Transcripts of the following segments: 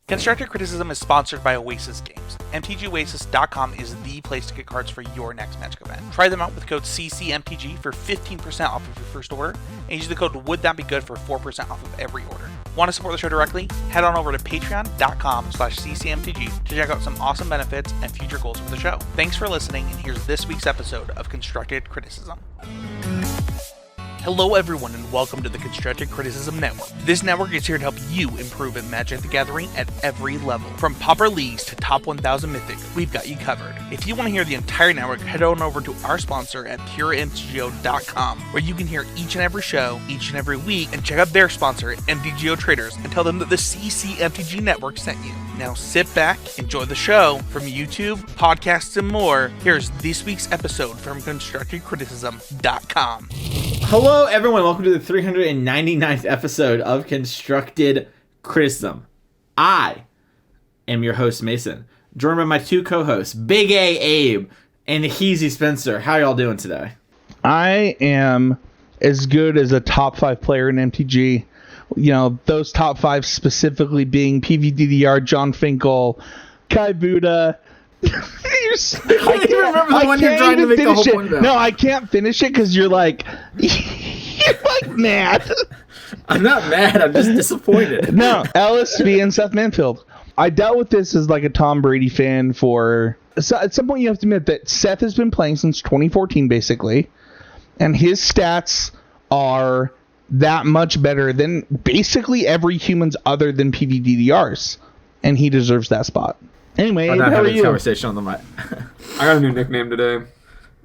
Constructive Criticism is sponsored by Oasis Games. MTGOasis.com is the place to get cards for your next Magic event. Try them out with code CCMTG for 15% off of your first order, and use the code WouldThatBeGood for 4% off of every order. Want to support the show directly? Head on over to patreon.com/CCMTG to check out some awesome benefits and future goals for the show. Thanks for listening, and here's this week's episode of Constructed Criticism. Hello everyone and welcome to the Constructed Criticism Network. This network is here to help you improve at Magic the Gathering at every level. From Pauper Leagues to Top 1000 Mythic, we've got you covered. If you want to hear the entire network, head on over to our sponsor at PureMTGO.com, where you can hear each and every show, each and every week, and check out their sponsor, MTGO Traders, and tell them that the CCMTG Network sent you. Now sit back, enjoy the show. From YouTube, podcasts, and more, here's this week's episode from ConstructedCriticism.com. Hello everyone, welcome to the 399th episode of Constructed Criticism. I am your host, Mason, joined by my two co-hosts, Big A Abe and Heezy Spencer. How y'all doing today? I am as good as a top 5 player in MTG. You know, those top 5 specifically being PVDDR, John Finkel, Kai Buddha. I can't even remember the one you're trying to make the whole point about. No, I can't finish it because you're like mad. I'm not mad, I'm just disappointed. No, LSV and Seth Manfield. I dealt with this as like a Tom Brady fan so at some point you have to admit that Seth has been playing since 2014 basically, and his stats are that much better than basically every humans other than PVDDRs, and he deserves that spot. Anyway, I'm not how are having you? this conversation on the mic. I got a new nickname today.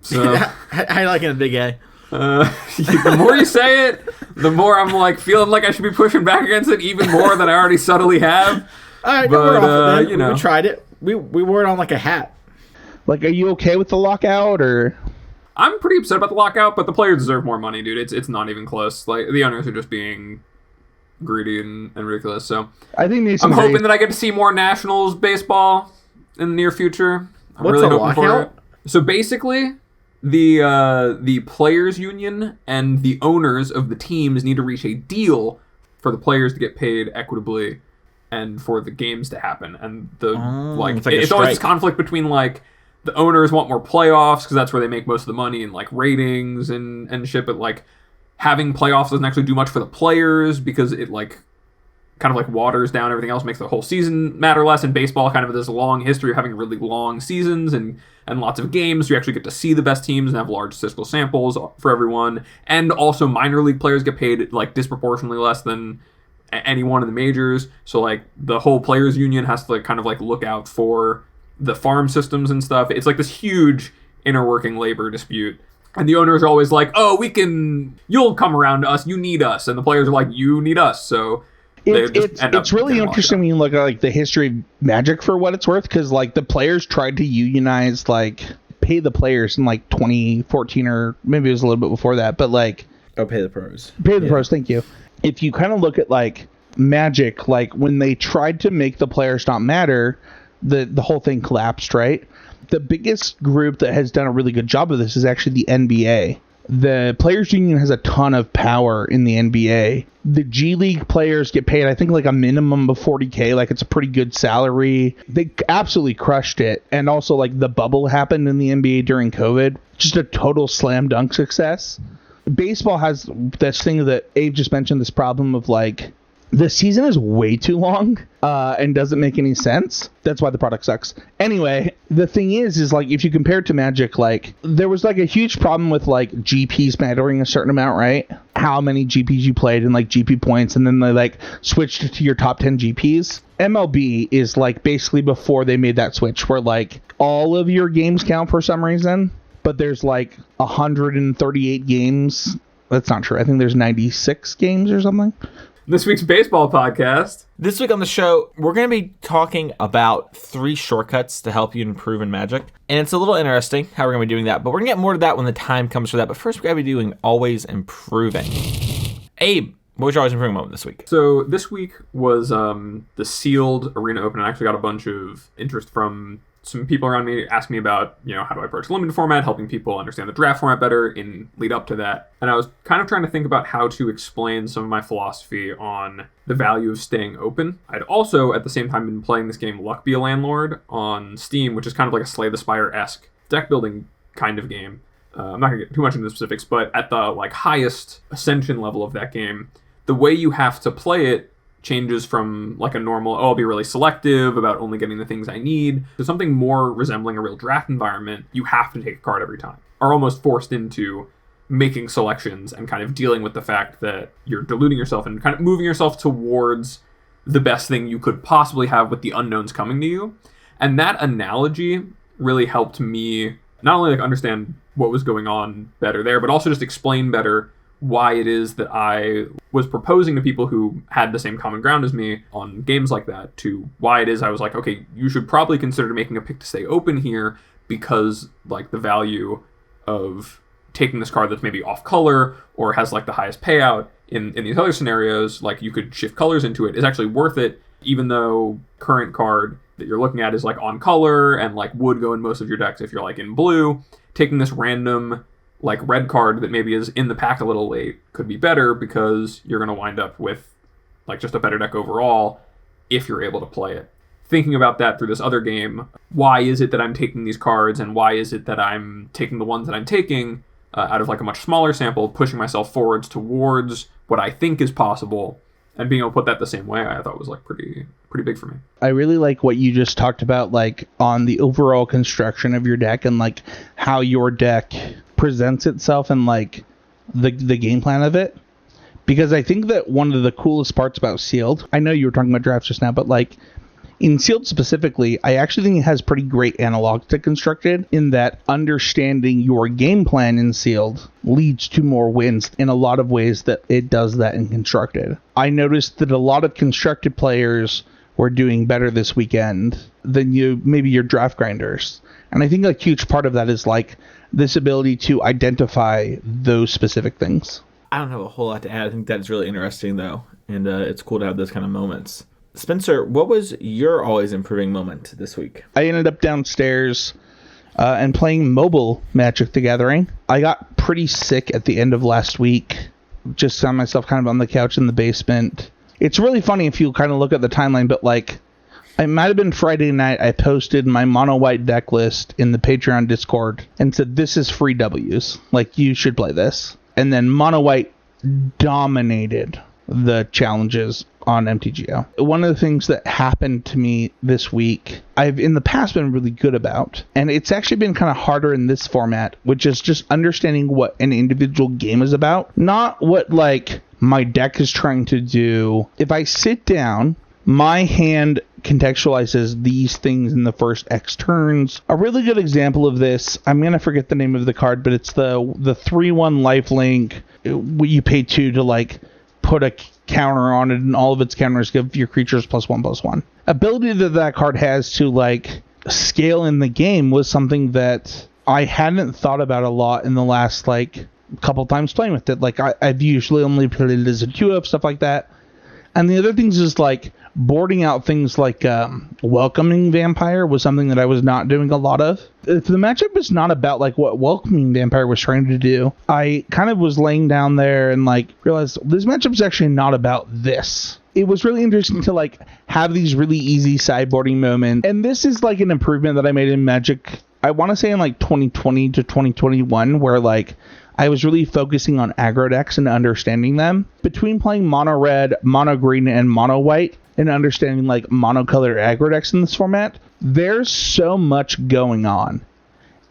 So How you liking it, Big A? the more you say it, the more I'm like feeling like I should be pushing back against it even more than I already subtly have. All right, but we're off it then. you know, we tried it. We wore it on like a hat. Like, are you okay with the lockout, or? I'm pretty upset about the lockout, but the players deserve more money, dude. It's not even close. Like, the owners are just being greedy and ridiculous. So I think I'm hoping that I get to see more Nationals baseball in the near future. I'm What's really a hoping for lockout? it. So basically, the players union and the owners of the teams need to reach a deal for the players to get paid equitably and for the games to happen. And it's always this conflict between like the owners want more playoffs because that's where they make most of the money and like ratings and shit, but like having playoffs doesn't actually do much for the players because it like kind of like waters down everything else, makes the whole season matter less. In baseball, kind of this long history of having really long seasons and lots of games, so you actually get to see the best teams and have large statistical samples for everyone. And also minor league players get paid like disproportionately less than anyone in the majors. So like the whole players union has to like kind of like look out for the farm systems and stuff. It's like this huge inner working labor dispute. And the owners are always like, oh, you'll come around to us, you need us. And the players are like, you need us. So it's really interesting when you look at like the history of Magic for what it's worth, because like the players tried to unionize, like pay the players in like 2014 or maybe it was a little bit before that, but like pay the pros. Pros, thank you. If you kind of look at like Magic, like when they tried to make the players not matter, the whole thing collapsed, right? The biggest group that has done a really good job of this is actually the NBA. The Players Union has a ton of power in the NBA. The G League players get paid, I think, like a minimum of $40K. Like, it's a pretty good salary. They absolutely crushed it. And also, like, the bubble happened in the NBA during COVID. Just a total slam dunk success. Baseball has this thing that Abe just mentioned, this problem of, like, the season is way too long and doesn't make any sense. That's why the product sucks. Anyway, the thing is like if you compare it to Magic, like there was like a huge problem with like GPs mattering a certain amount, right? How many GPs you played and like GP points, and then they like switched it to your top 10 GPs. MLB is like basically before they made that switch where like all of your games count for some reason, but there's like 138 games. That's not true. I think there's 96 games or something. This week's baseball podcast. This week on the show, we're going to be talking about 3 shortcuts to help you improve in Magic. And it's a little interesting how we're going to be doing that, but we're going to get more to that when the time comes for that. But first, we're going to be doing Always Improving. Abe, what was your Always Improving moment this week? So this week was the sealed Arena Open. I actually got a bunch of interest from some people around me asked me about, how do I approach limited format, helping people understand the draft format better in lead up to that. And I was kind of trying to think about how to explain some of my philosophy on the value of staying open. I'd also, at the same time, been playing this game Luck Be a Landlord on Steam, which is kind of like a Slay the Spire-esque deck building kind of game. I'm not going to get too much into the specifics, but at the highest ascension level of that game, the way you have to play it changes from a normal, I'll be really selective about only getting the things I need, to something more resembling a real draft environment. You have to take a card every time, are almost forced into making selections and kind of dealing with the fact that you're diluting yourself and kind of moving yourself towards the best thing you could possibly have with the unknowns coming to you. And that analogy really helped me not only understand what was going on better there, but also just explain better why it is that I was proposing to people who had the same common ground as me on games like that, to why it is I was like, okay, you should probably consider making a pick to stay open here, because the value of taking this card that's maybe off color or has the highest payout in these other scenarios, you could shift colors into it, is actually worth it, even though current card that you're looking at is on color and would go in most of your decks if you're in blue. Taking this random red card that maybe is in the pack a little late could be better, because you're going to wind up with just a better deck overall if you're able to play it. Thinking about that through this other game, why is it that I'm taking these cards, and why is it that I'm taking the ones that I'm taking out of a much smaller sample, pushing myself forwards towards what I think is possible, and being able to put that the same way, I thought was pretty big for me. I really like what you just talked about, on the overall construction of your deck and how your deck presents itself and the game plan of it, because I think that one of the coolest parts about Sealed, I know you were talking about drafts just now, but in Sealed specifically, I actually think it has pretty great analog to Constructed, in that understanding your game plan in Sealed leads to more wins in a lot of ways that it does that in Constructed. I noticed that a lot of Constructed players were doing better this weekend than maybe your draft grinders. And I think a huge part of that is this ability to identify those specific things. I don't have a whole lot to add. I think that's really interesting, though, and it's cool to have those kind of moments. Spencer, what was your always improving moment this week? I ended up downstairs and playing mobile Magic the Gathering. I got pretty sick at the end of last week. Just found myself kind of on the couch in the basement. It's really funny if you kind of look at the timeline, but it might have been Friday night, I posted my mono white deck list in the Patreon Discord and said, this is free W's. You should play this. And then mono white dominated the challenges on MTGO. One of the things that happened to me this week, I've in the past been really good about, and it's actually been kind of harder in this format, which is just understanding what an individual game is about, not what my deck is trying to do. If I sit down, my hand contextualizes these things in the first X turns. A really good example of this, I'm going to forget the name of the card, but it's the 3/1 lifelink. You pay 2 to put a counter on it, and all of its counters give your creatures +1/+1. Ability that card has to scale in the game was something that I hadn't thought about a lot in the last couple times playing with it. I've usually only played it as a 2-of, stuff like that. And the other things is boarding out things Welcoming Vampire was something that I was not doing a lot of. If the matchup is not about what Welcoming Vampire was trying to do, I kind of was laying down there and realized this matchup is actually not about this. It was really interesting to have these really easy sideboarding moments, and this is an improvement that I made in Magic, I want to say in 2020 to 2021, where I was really focusing on aggro decks and understanding them. Between playing mono red, mono green, and mono white, and understanding monocolor aggro decks in this format, there's so much going on.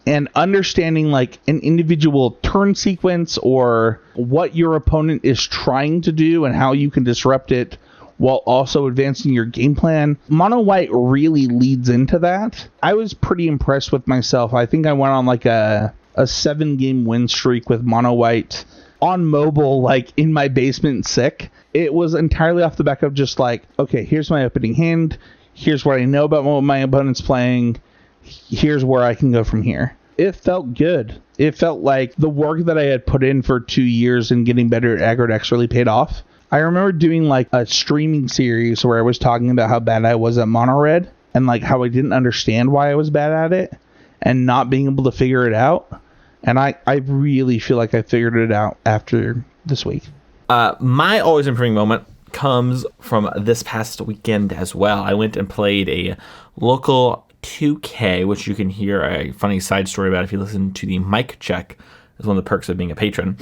And understanding an individual turn sequence, or what your opponent is trying to do and how you can disrupt it while also advancing your game plan, mono white really leads into that. I was pretty impressed with myself. I think I went on a 7-game win streak with mono white on mobile, in my basement sick. It was entirely off the back of just okay, here's my opening hand, here's what I know about what my opponent's playing, here's where I can go from here. It felt good. It felt like the work that I had put in for 2 years and getting better at aggro decks really paid off. I remember doing a streaming series where I was talking about how bad I was at mono red, and like how I didn't understand why I was bad at it and not being able to figure it out. And I really feel like I figured it out after this week. My always improving moment comes from this past weekend as well. I went and played a local 2K, which you can hear a funny side story about if you listen to the mic check. It's one of the perks of being a patron.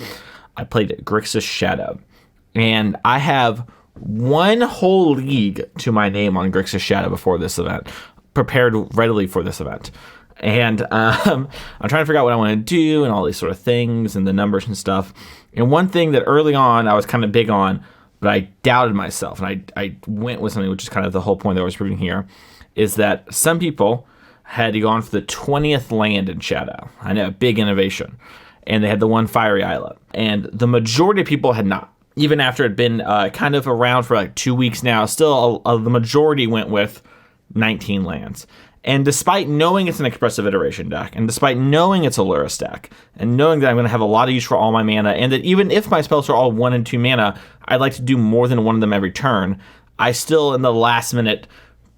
I played Grixis Shadow, and I have one whole league to my name on Grixis Shadow before this event, prepared readily for this event. And I'm trying to figure out what I want to do and all these sort of things and the numbers and stuff. And one thing that early on I was kind of big on, but I doubted myself, and I went with something which is kind of the whole point that I was proving here, is that some people had gone for the 20th land in Shadow. I know, big innovation. And they had the one Fiery Islet. And the majority of people had not. Even after it had been kind of around for like 2 weeks now, still the majority went with 19 lands. And despite knowing it's an expressive iteration deck, and despite knowing it's a Lurrus deck, and knowing that I'm going to have a lot of use for all my mana, and that even if my spells are all 1 and 2 mana, I'd like to do more than one of them every turn, I still, in the last minute,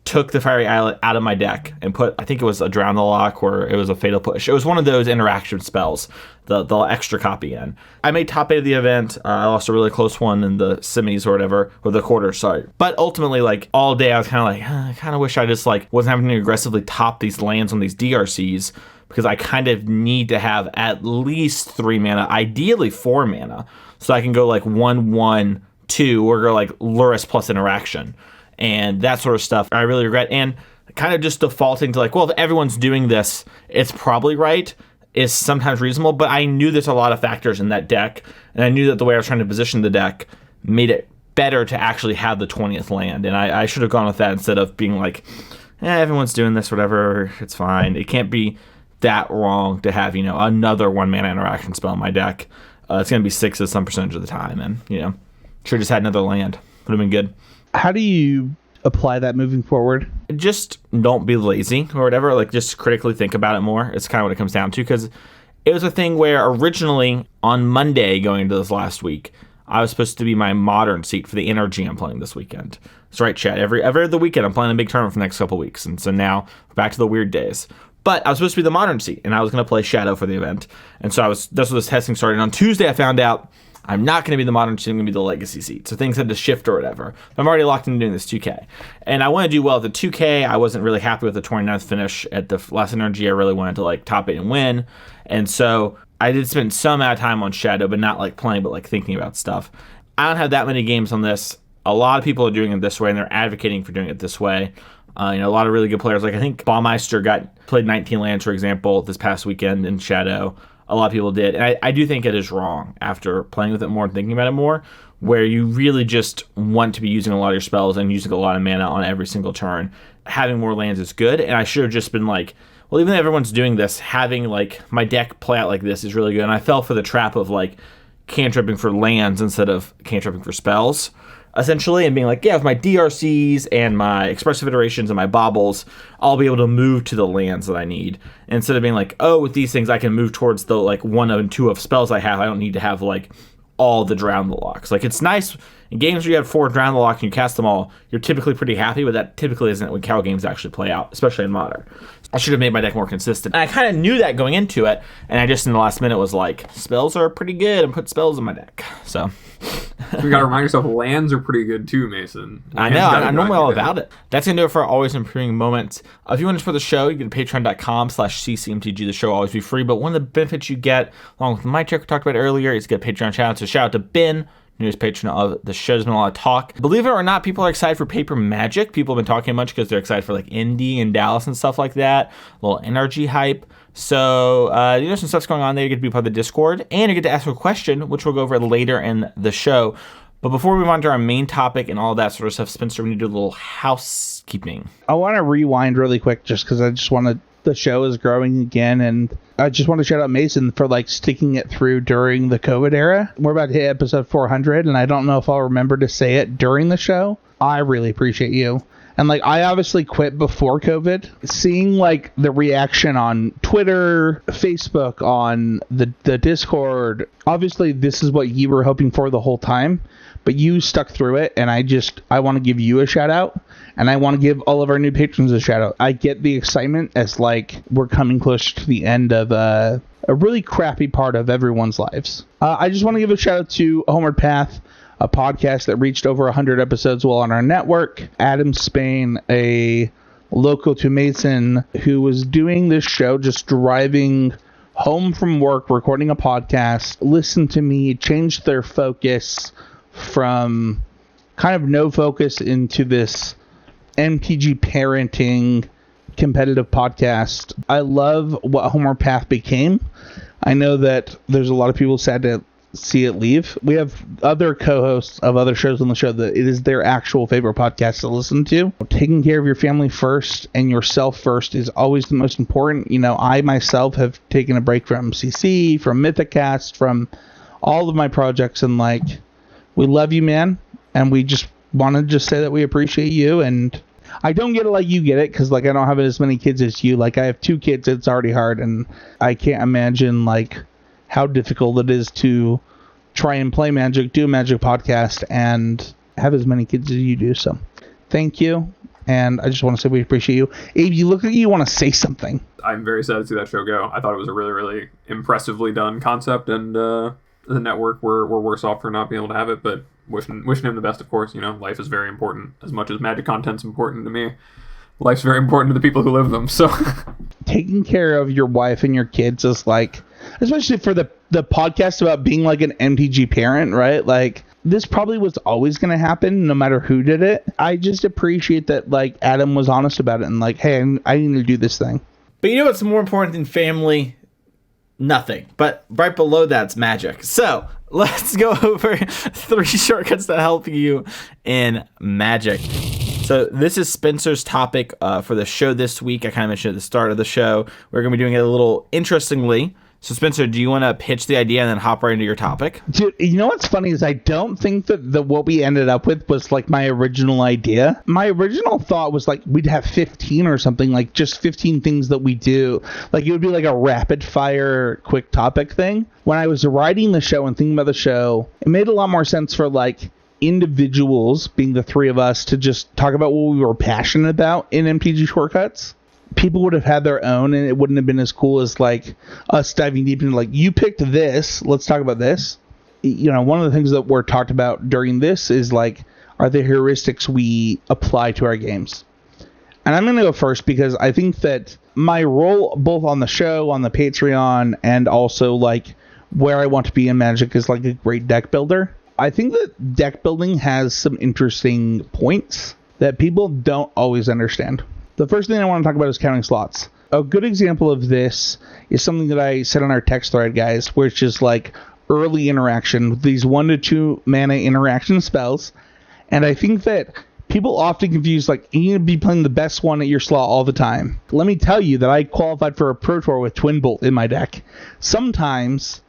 took the Fiery Islet out of my deck and put, I think it was a Drown the Lock or it was a Fatal Push. It was one of those interaction spells, the extra copy in. I made top 8 of the event. I lost a really close one in the semis or whatever, or the quarters, sorry. But ultimately, like, all day I was kind of like, I kind of wish I just, like, wasn't having to aggressively top these lands on these DRCs, because I kind of need to have at least 3 mana, ideally 4 mana, so I can go, like, 1/1, 2, or go, like, Lurrus plus interaction. And that sort of stuff I really regret. And kind of just defaulting to like, well, if everyone's doing this, it's probably right, is sometimes reasonable. But I knew there's a lot of factors in that deck. And I knew that the way I was trying to position the deck made it better to actually have the 20th land. And I should have gone with that instead of being like, everyone's doing this, whatever, it's fine. It can't be that wrong to have, another 1 mana interaction spell in my deck. It's going to be 6 some percentage of the time. And, should have just had another land. Would have been good. How do you apply that moving forward? Just don't be lazy or whatever. Like, just critically think about it more. It's kind of what it comes down to, because it was a thing where originally on Monday going into this last week, I was supposed to be my modern seat for the NRG I'm playing this weekend. That's right, chat. Every other weekend I'm playing a big tournament for the next couple of weeks. And so now back to the weird days. But I was supposed to be the modern seat, and I was going to play Shadow for the event. And so that's what this testing started. And on Tuesday, I found out I'm not going to be the modern seat, I'm going to be the legacy seat. So things had to shift or whatever. I'm already locked into doing this 2K. And I want to do well at the 2K. I wasn't really happy with the 29th finish at the last NRG. I really wanted to like top 8 and win. And so I did spend some amount of time on Shadow, but not like playing, but like thinking about stuff. I don't have that many games on this. A lot of people are doing it this way, and they're advocating for doing it this way. A lot of really good players. Like I think Baumeister played 19 lands, for example, this past weekend in Shadow. A lot of people did. And I do think it is wrong after playing with it more and thinking about it more, where you really just want to be using a lot of your spells and using a lot of mana on every single turn. Having more lands is good. And I should have just been like, well, even though everyone's doing this, having like my deck play out like this is really good. And I fell for the trap of like cantripping for lands instead of cantripping for spells, essentially, and being like, yeah, with my DRCs and my expressive iterations and my baubles, I'll be able to move to the lands that I need. Instead of being like, oh, with these things I can move towards the like 1 and 2 of spells I have. I don't need to have like all the Drown the Locks. Like, it's nice in games where you have 4 Drown the Locks and you cast them all, you're typically pretty happy, but that typically isn't how games actually play out, especially in Modern. I should have made my deck more consistent. And I kind of knew that going into it, and I just in the last minute was like, spells are pretty good, and put spells in my deck. So you gotta remind yourself, lands are pretty good too, Mason. I know, I'm normally all about it. That's gonna do it for our Always Improving Moments. If you want to support the show, you can go to patreon.com/ccmtg. The show will always be free, but one of the benefits you get, along with my check we talked about earlier, is get Patreon shout out. So shout out to Ben, newest patron of the show. There's been a lot of talk. Believe it or not, people are excited for Paper Magic. People have been talking much because they're excited for like Indy and Dallas and stuff like that. A little energy hype. So, some stuff's going on there. You get to be part of the Discord, and you get to ask a question, which we'll go over later in the show. But before we move on to our main topic and all that sort of stuff, Spencer, we need to do a little housekeeping. I want to rewind really quick just because I just want to. The show is growing again, and I just want to shout out Mason for like sticking it through during the COVID era. We're about to hit episode 400, and I don't know if I'll remember to say it during the show. I really appreciate you. And like, I obviously quit before COVID. Seeing like the reaction on Twitter, Facebook, on the Discord, obviously this is what you were hoping for the whole time. but you stuck through it, and I want to give you a shout out, and I want to give all of our new patrons a shout out. I get the excitement as like we're coming close to the end of a really crappy part of everyone's lives. I just want to give a shout out to Homeward Path, a podcast that reached over 100 episodes while on our network. Adam Spain, a local to Mason, who was doing this show, just driving home from work, recording a podcast, listened to me, changed their focus from kind of no focus into this MTG parenting competitive podcast. I love what Homeward Path became. I know that there's a lot of people sad to see it leave. We have other co-hosts of other shows on the show that it is their actual favorite podcast to listen to. Taking care of your family first and yourself first is always the most important. You know, I myself have taken a break from CC, from Mythicast, from all of my projects, and like, we love you, man, and we just want to just say that we appreciate you. And I don't get it like you get it, because like I don't have as many kids as you. Like I have 2 kids, it's already hard, and I can't imagine like how difficult it is to try and play Magic, do a Magic podcast, and have as many kids as you do. So thank you, and I just want to say we appreciate you. Abe, you look like you want to say something. I'm very sad to see that show go. I thought it was a really, really impressively done concept, and the network were worse off for not being able to have it, but wishing him the best, of course. You know, life is very important. As much as Magic content's important to me, life's very important to the people who live them, so... Taking care of your wife and your kids is like, especially for the podcast about being like an MTG parent, right? Like, this probably was always going to happen no matter who did it. I just appreciate that like Adam was honest about it and like, hey, I need to do this thing. But you know what's more important than family? Nothing. But right below that's magic. So let's go over 3 shortcuts that help you in Magic. So this is Spencer's topic for the show this week. I kind of mentioned at the start of the show. We're going to be doing it a little interestingly. So Spencer, do you want to pitch the idea and then hop right into your topic? Dude, you know what's funny is I don't think that what we ended up with was like my original idea. My original thought was like we'd have 15 or something, like just 15 things that we do. Like it would be like a rapid fire quick topic thing. When I was writing the show and thinking about the show, it made a lot more sense for like individuals, being the 3 of us, to just talk about what we were passionate about in MTG Shortcuts. People would have had their own, and it wouldn't have been as cool as like us diving deep into like, you picked this, let's talk about this. You know, one of the things that were talked about during this is like, are the heuristics we apply to our games? And I'm going to go first because I think that my role both on the show, on the Patreon, and also like where I want to be in Magic is like a great deck builder. I think that deck building has some interesting points that people don't always understand. The first thing I want to talk about is counting slots. A good example of this is something that I said on our text thread, guys, which is like early interaction with these 1 to 2 mana interaction spells. And I think that people often confuse like you need to be playing the best one at your slot all the time. Let me tell you that I qualified for a Pro Tour with Twin Bolt in my deck. Sometimes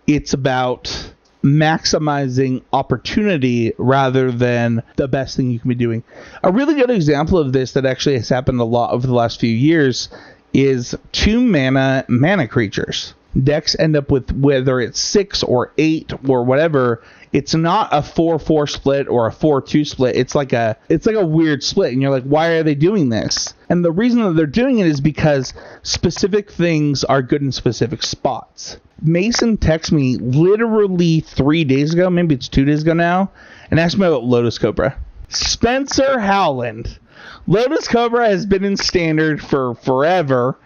it's about maximizing opportunity rather than the best thing you can be doing. A really good example of this that actually has happened a lot over the last few years is 2 mana creatures. Decks end up with, whether it's 6 or 8 or whatever, it's not a 4-4 split or a 4-2 split. It's like a weird split, and you're like, why are they doing this? And the reason that they're doing it is because specific things are good in specific spots. Mason texted me literally 3 days ago, maybe it's 2 days ago now, and asked me about Lotus Cobra. Spencer Howland. Lotus Cobra has been in Standard for forever,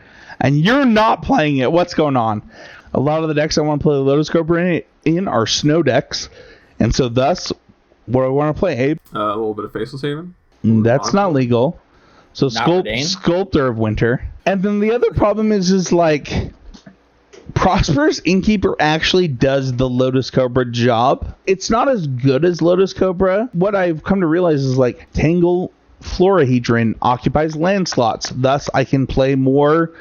and you're not playing it. What's going on? A lot of the decks I want to play Lotus Cobra in are snow decks, and so thus, what do I want to play, Abe? A little bit of Faceless Haven. That's not legal. So Sculptor of Winter. And then the other problem is like, Prosperous Innkeeper actually does the Lotus Cobra job. It's not as good as Lotus Cobra. What I've come to realize is like Tangle Florahedron occupies land slots. Thus, I can play more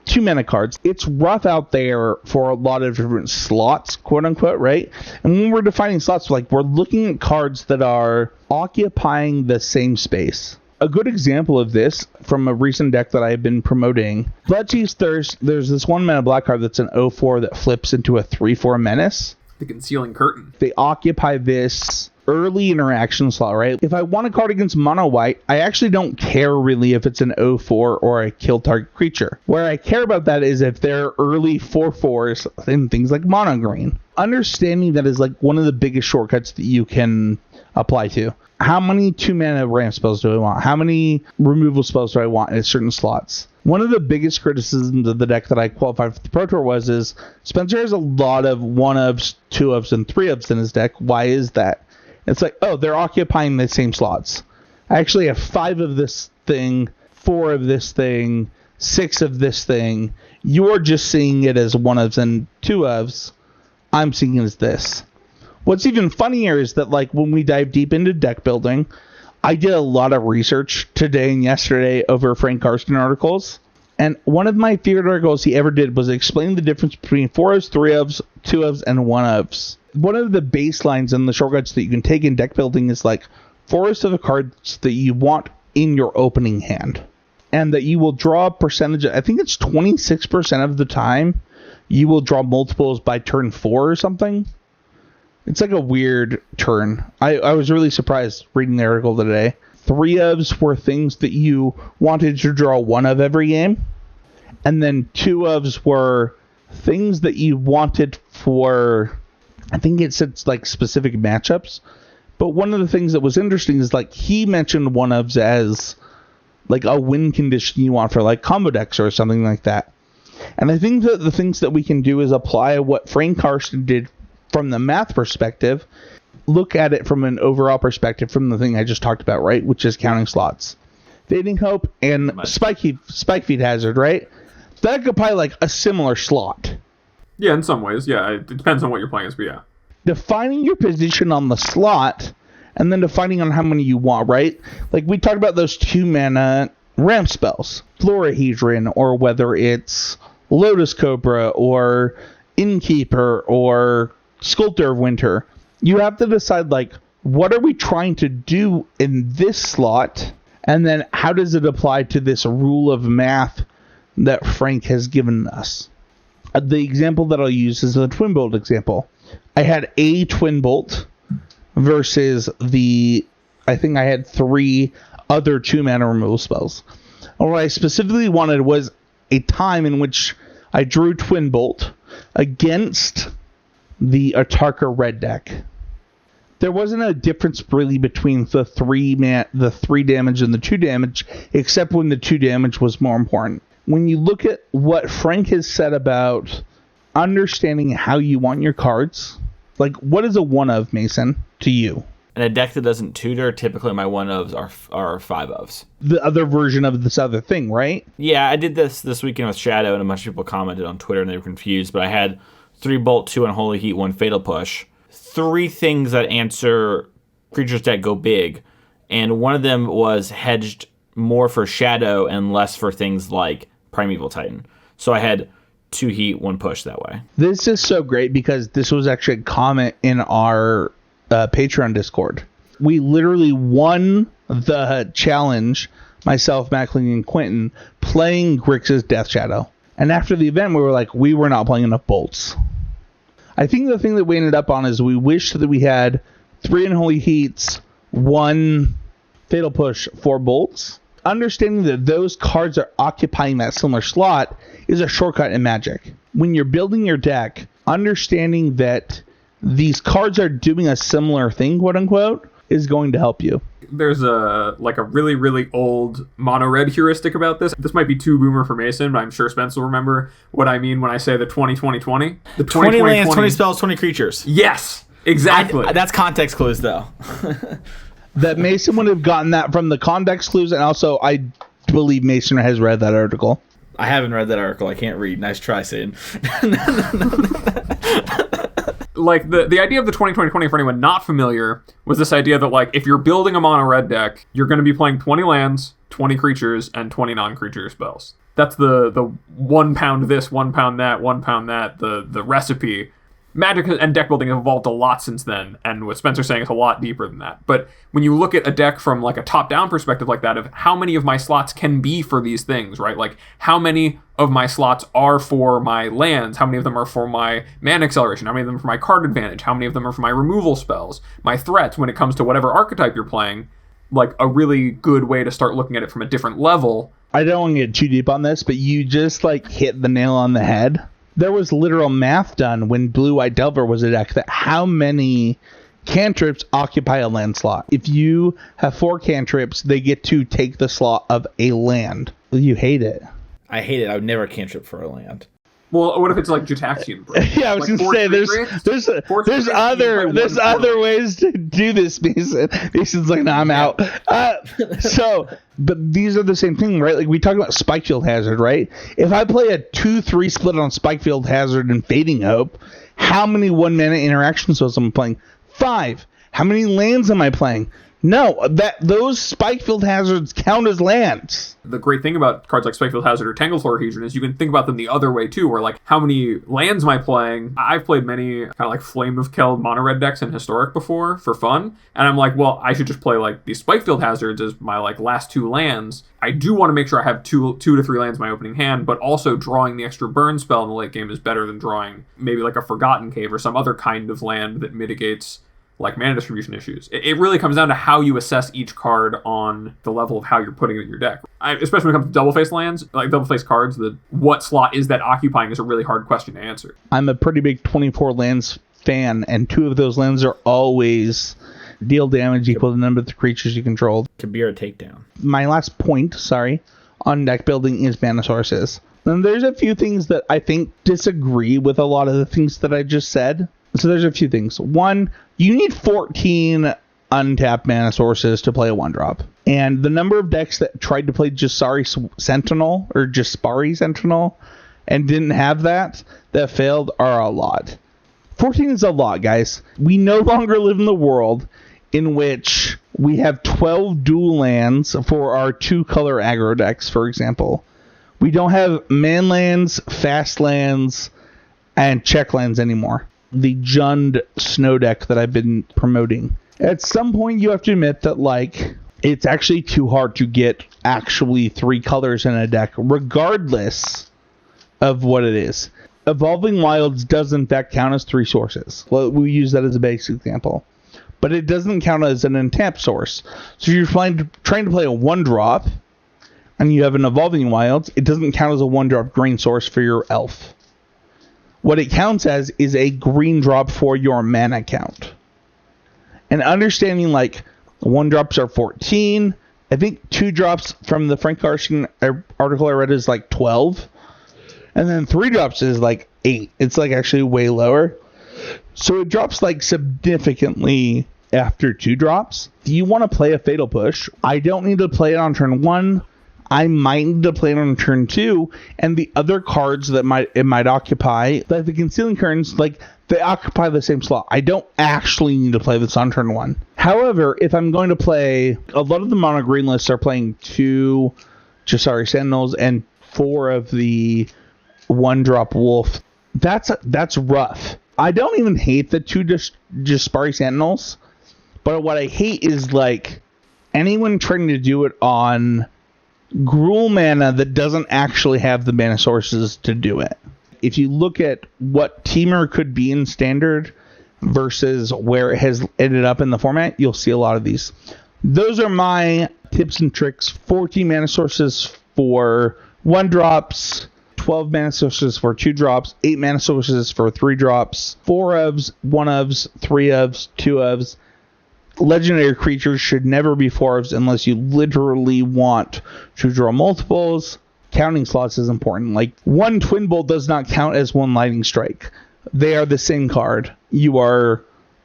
2 mana cards. It's rough out there for a lot of different slots, quote unquote, right? And when we're defining slots, like we're looking at cards that are occupying the same space. A good example of this from a recent deck that I've been promoting, Bloodchief's Thirst, there's this 1 mana black card that's an 0-4 that flips into a 3-4 menace. The Concealing Curtain. They occupy this early interaction slot, right? If I want a card against mono white, I actually don't care really if it's an 0/4 or a kill target creature. Where I care about that is if they're early 4/4s in things like mono green. Understanding that is like one of the biggest shortcuts that you can apply to. How many 2-mana ramp spells do I want? How many removal spells do I want in certain slots? One of the biggest criticisms of the deck that I qualified for the Pro Tour is Spencer has a lot of 1-ofs, 2-ofs, and 3-ofs in his deck. Why is that? It's like, oh, they're occupying the same slots. I actually have 5 of this thing, 4 of this thing, 6 of this thing. You're just seeing it as 1-ofs and 2-ofs. I'm seeing it as this. What's even funnier is that, like, when we dive deep into deck building, I did a lot of research today and yesterday over Frank Karsten articles. And one of my favorite articles he ever did was explain the difference between 4-ofs, 3-ofs, 2-ofs, and 1-ofs. One of the baselines and the shortcuts that you can take in deck building is like 4-ofs of the cards that you want in your opening hand. And that you will draw a percentage, I think it's 26% of the time, you will draw multiples by turn 4 or something. It's like a weird turn. I was really surprised reading the article today. 3-ofs were things that you wanted to draw 1 of every game. And then 2-ofs were things that you wanted for, I think it said like specific matchups. But one of the things that was interesting is like he mentioned 1-ofs as like a win condition you want for like combo decks or something like that. And I think that the things that we can do is apply what Frank Karsten did from the math perspective, look at it from an overall perspective from the thing I just talked about, right? Which is counting slots. Fading Hope and Spike Feed Hazard, right? That could probably like a similar slot. Yeah, in some ways, yeah. It depends on what you're playing as, but yeah. Defining your position on the slot and then defining on how many you want, right? Like we talked about those 2-mana ramp spells. Florahedron, or whether it's Lotus Cobra or Innkeeper or Sculptor of Winter. You have to decide, like, what are we trying to do in this slot? And then how does it apply to this rule of math that Frank has given us? The example that I'll use is the Twin Bolt example. I had a Twin Bolt versus I think I had 3 other 2-mana removal spells. And what I specifically wanted was a time in which I drew Twin Bolt against the Atarka red deck. There wasn't a difference really between the 3 damage and the 2 damage, except when the 2 damage was more important. When you look at what Frank has said about understanding how you want your cards, like what is a 1-of, Mason, to you? In a deck that doesn't tutor, typically my 1-ofs are 5-ofs. The other version of this other thing, right? Yeah, I did this weekend with Shadow, and a bunch of people commented on Twitter, and they were confused, but I had 3 Bolt, 2 Unholy Heat, 1 Fatal Push. 3 things that answer creatures that go big, and one of them was hedged more for Shadow and less for things like Primeval Titan. So I had 2 Heat, 1 Push that way. This is so great because this was actually a comment in our Patreon Discord. We literally won the challenge, myself, Mackling, and Quentin, playing Grixis Death Shadow. And after the event, we were like, we were not playing enough bolts. I think the thing that we ended up on is we wished that we had 3 Unholy Heats, 1 Fatal Push, 4 bolts. Understanding that those cards are occupying that similar slot is a shortcut in Magic. When you're building your deck, understanding that these cards are doing a similar thing, quote unquote, is going to help you. There's a really, really old mono-red heuristic about this. This might be too boomer for Mason, but I'm sure Spence will remember what I mean when I say the 20-20-20. The 20 lands, 20 spells, 20 creatures. Yes, exactly. That's context clues, though. That Mason would have gotten that from the context clues, and also I believe Mason has read that article. I haven't read that article. I can't read. Nice try, Sid. Like, the idea of the 20-20-20, for anyone not familiar, was this idea that, like, if you're building a mono-red deck, you're going to be playing 20 lands, 20 creatures, and 20 non-creature spells. That's the 1 pound this, 1 pound that, 1 pound that, the recipe. Magic and deck building have evolved a lot since then, and what Spencer's saying is a lot deeper than that. But when you look at a deck from like a top-down perspective like that, of how many of my slots can be for these things, right? Like how many of my slots are for my lands, how many of them are for my mana acceleration, how many of them are for my card advantage, how many of them are for my removal spells, my threats when it comes to whatever archetype you're playing. Like a really good way to start looking at it from a different level. I don't want to get too deep on this, but you just like hit the nail on the head. There was literal math done when Blue-White Delver was a deck that how many cantrips occupy a land slot. If you have 4 cantrips, they get to take the slot of a land. You hate it. I hate it. I would never cantrip for a land. Well, what if it's like Jataxian? Yeah, I was like gonna say there's other ways to do this. Mason's like, no, I'm out. But these are the same thing, right? Like we talk about Spikefield Hazard, right? If I play a 2-3 split on Spikefield Hazard and Fading Hope, how many 1-mana interaction spells am I playing? 5. How many lands am I playing? No, those Spikefield Hazards count as lands. The great thing about cards like Spikefield Hazard or Tanglefloor Adhesion is you can think about them the other way too, where like, how many lands am I playing? I've played many kind of like Flame of Keld mono red decks in Historic before for fun, and I'm like, well, I should just play like these Spikefield Hazards as my like last 2 lands. I do want to make sure I have 2 to 3 lands in my opening hand, but also drawing the extra burn spell in the late game is better than drawing maybe like a Forgotten Cave or some other kind of land that mitigates like mana distribution issues. It really comes down to how you assess each card on the level of how you're putting it in your deck. Especially when it comes to double-faced lands, like double-faced cards, what slot is that occupying is a really hard question to answer. I'm a pretty big 24 lands fan, and 2 of those lands are always deal damage equal to the number of the creatures you control. Kabir takedown. My last point, on deck building is mana sources. And there's a few things that I think disagree with a lot of the things that I just said. So there's a few things. One, you need 14 untapped mana sources to play a 1-drop. And the number of decks that tried to play Jaspari Sentinel or Jaspari Sentinel and didn't have that failed are a lot. 14 is a lot, guys. We no longer live in the world in which we have 12 dual lands for our 2-color aggro decks, for example. We don't have man lands, fast lands, and check lands anymore. The Jund snow deck that I've been promoting. At some point, you have to admit that, like, it's actually too hard to get actually 3 colors in a deck, regardless of what it is. Evolving Wilds does, in fact, count as 3 sources. Well, we use that as a basic example. But it doesn't count as an untapped source. So if you're trying to play a 1-drop, and you have an Evolving Wilds, it doesn't count as a 1-drop green source for your elf. What it counts as is a green drop for your mana count. And understanding, like, 1-drops are 14. I think 2-drops from the Frank Carson article I read is like 12. And then 3-drops is like 8. It's like actually way lower. So it drops like significantly after 2-drops. If you want to play a Fatal Push, I don't need to play it on turn 1. I might need to play it on turn 2, and the other cards that it might occupy, like the Concealing Curtains, like they occupy the same slot. I don't actually need to play this on turn 1. However, if I'm going to play, a lot of the mono green lists are playing 2 Jaspari Sentinels and 4 of the 1-drop Wolf. That's rough. I don't even hate the 2 Jaspari Sentinels, but what I hate is like anyone trying to do it on Gruul mana that doesn't actually have the mana sources to do it. If you look at what Temur could be in Standard versus where it has ended up in the format, you'll see a lot of these. Those are my tips and tricks. 14 mana sources for 1-drops, 12 mana sources for 2-drops, 8 mana sources for 3-drops, 4 ofs, 1 ofs, 3 ofs, 2 ofs. Legendary creatures should never be 4 ofs unless you literally want to draw multiples. Counting slots is important. Like, 1 Twin Bolt does not count as 1 Lightning Strike. They are the same card. You are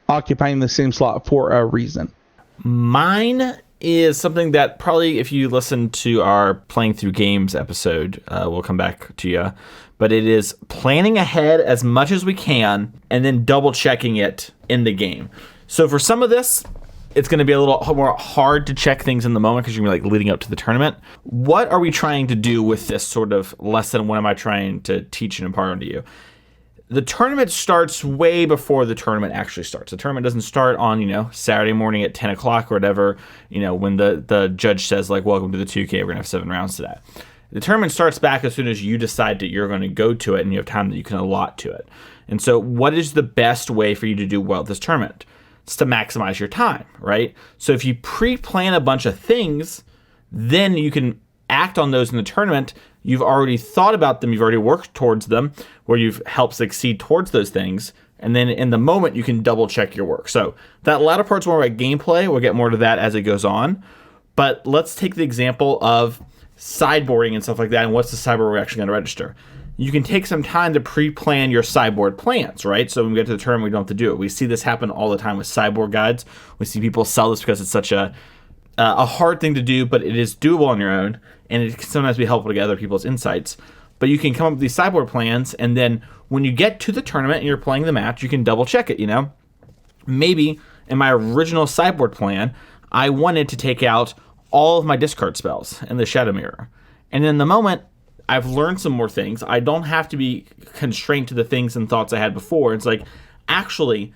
occupying the same slot for a reason. Mine is something that probably, if you listen to our Playing Through Games episode, we'll come back to you. But it is planning ahead as much as we can and then double checking it in the game. So for some of this, it's going to be a little more hard to check things in the moment because you're going to be like leading up to the tournament. What are we trying to do with this sort of lesson? What am I trying to teach and impart to you? The tournament starts way before the tournament actually starts. The tournament doesn't start on, Saturday morning at 10 o'clock or whatever, when the judge says, like, welcome to the 2K, we're going to have 7 rounds today. The tournament starts back as soon as you decide that you're going to go to it and you have time that you can allot to it. And so what is the best way for you to do well at this tournament? It's to maximize your time, right? So if you pre-plan a bunch of things, then you can act on those in the tournament. You've already thought about them. You've already worked towards them, where you've helped succeed towards those things. And then in the moment, you can double check your work. So that latter part's more about gameplay. We'll get more to that as it goes on. But let's take the example of sideboarding and stuff like that. And what's the sideboard we're actually going to register? You can take some time to pre-plan your sideboard plans, right? So when we get to the tournament, we don't have to do it. We see this happen all the time with sideboard guides. We see people sell this because it's such a hard thing to do, but it is doable on your own, and it can sometimes be helpful to get other people's insights. But you can come up with these sideboard plans, and then when you get to the tournament and you're playing the match, you can double check it, Maybe in my original sideboard plan, I wanted to take out all of my discard spells in the Shadow Mirror. And in the moment, I've learned some more things. I don't have to be constrained to the things and thoughts I had before. It's like, actually,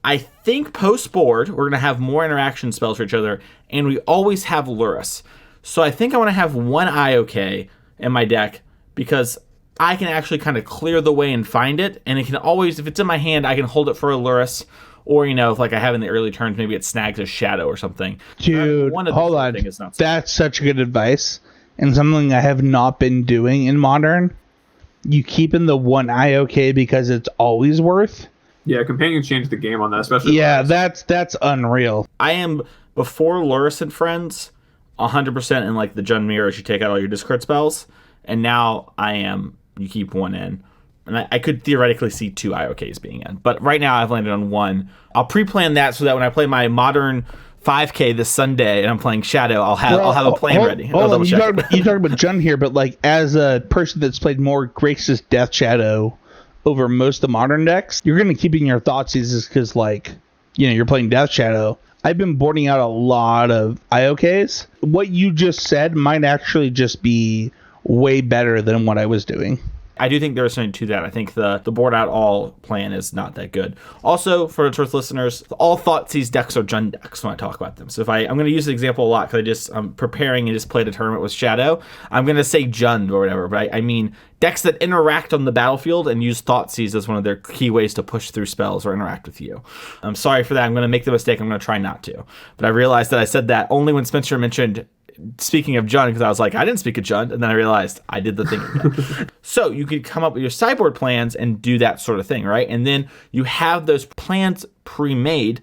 I think post-board, we're going to have more interaction spells for each other, and we always have Luris. So I think I want to have one IOK in my deck, because I can actually kind of clear the way and find it, and it can always, if it's in my hand, I can hold it for a Luris, or, if like I have in the early turns, maybe it snags a Shadow or something. Dude, hold on. That's such good advice, and something I have not been doing in Modern. You keep in the one IOK because it's always worth. Yeah, companions change the game on that, especially. Yeah, that's unreal. I am, before Luris and Friends, 100% in like the Jund Mirrors, you take out all your discard spells, and now I am, you keep one in. And I could theoretically see 2 IOKs being in. But right now I've landed on 1. I'll pre-plan that so that when I play my Modern 5K this Sunday and I'm playing Shadow, I'll have a plan ready. You talk about Jund here, but like as a person that's played more Grixis Death Shadow over most of the Modern decks, you're going to keep in your thoughtseize because you're playing Death Shadow. I've been boarding out a lot of IOKs. What you just said might actually just be way better than what I was doing. I do think there's something to that. I think the board out all plan is not that good. Also, for its worth, listeners, all Thoughtseize decks are Jund decks when I talk about them. So I'm going to use the example a lot because I'm preparing and just played a tournament with Shadow. I'm going to say Jund or whatever, but I mean decks that interact on the battlefield and use Thoughtseize as one of their key ways to push through spells or interact with you. I'm sorry for that. I'm going to make the mistake. I'm going to try not to. But I realized that I said that only when Spencer mentioned speaking of Jund, because I was like, I didn't speak of Jund, and then I realized I did the thing again. So you could come up with your sideboard plans and do that sort of thing, right? And then you have those plans pre-made,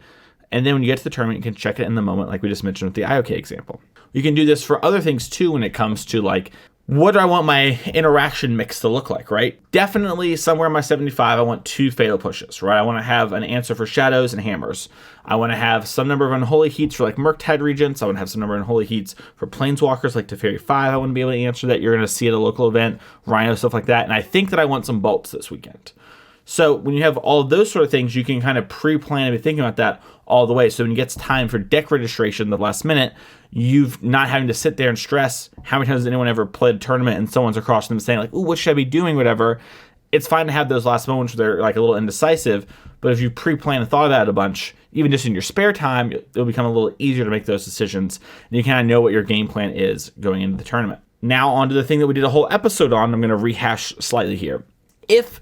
and then when you get to the tournament, you can check it in the moment, like we just mentioned with the IOK example. You can do this for other things too when it comes to like, what do I want my interaction mix to look like, right? Definitely somewhere in my 75, I want 2 fatal pushes, right? I want to have an answer for Shadows and Hammers. I want to have some number of Unholy Heats for like Murktide Regents. I want to have some number of Unholy Heats for Planeswalkers like Teferi 5. I want to be able to answer that. You're going to see at a local event, Rhino, stuff like that. And I think that I want some bolts this weekend. So when you have all of those sort of things, you can kind of pre-plan and be thinking about that all the way. So when it gets time for deck registration the last minute, you've not having to sit there and stress how many times has anyone ever played a tournament and someone's across them saying like, ooh, what should I be doing, whatever. It's fine to have those last moments where they're like a little indecisive, but if you pre-plan and thought about it a bunch, even just in your spare time, it'll become a little easier to make those decisions, and you kind of know what your game plan is going into the tournament. Now on to the thing that we did a whole episode on. I'm going to rehash slightly here. If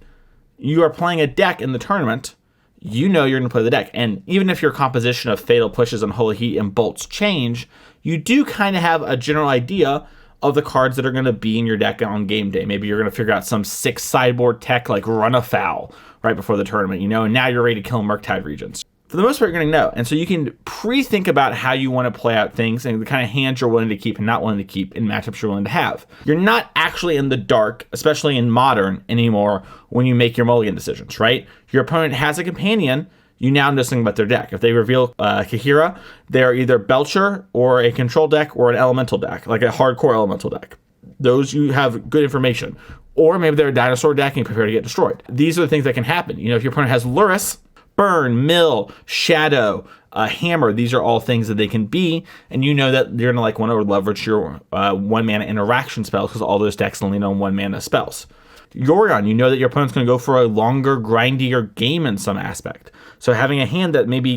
you are playing a deck in the tournament, you know you're going to play the deck. And even if your composition of Fatal Pushes and Holy Heat and Bolts change, you do kind of have a general idea of the cards that are going to be in your deck on game day. Maybe you're going to figure out some 6 sideboard tech like Run Afoul right before the tournament, and now you're ready to kill Murktide Regents. For the most part, you're going to know. And so you can pre-think about how you want to play out things and the kind of hands you're willing to keep and not willing to keep in matchups you're willing to have. You're not actually in the dark, especially in Modern anymore, when you make your mulligan decisions, right? Your opponent has a companion. You now know something about their deck. If they reveal Kahira, they're either Belcher or a control deck or an elemental deck, like a hardcore elemental deck. Those you have good information. Or maybe they're a dinosaur deck and you prepare to get destroyed. These are the things that can happen. If your opponent has Luris, Burn, Mill, Shadow, Hammer, these are all things that they can be, and you know that you're going to want to leverage your 1 mana interaction spells because all those decks only know 1 mana spells. Yorion, you know that your opponent's going to go for a longer, grindier game in some aspect. So having a hand that maybe,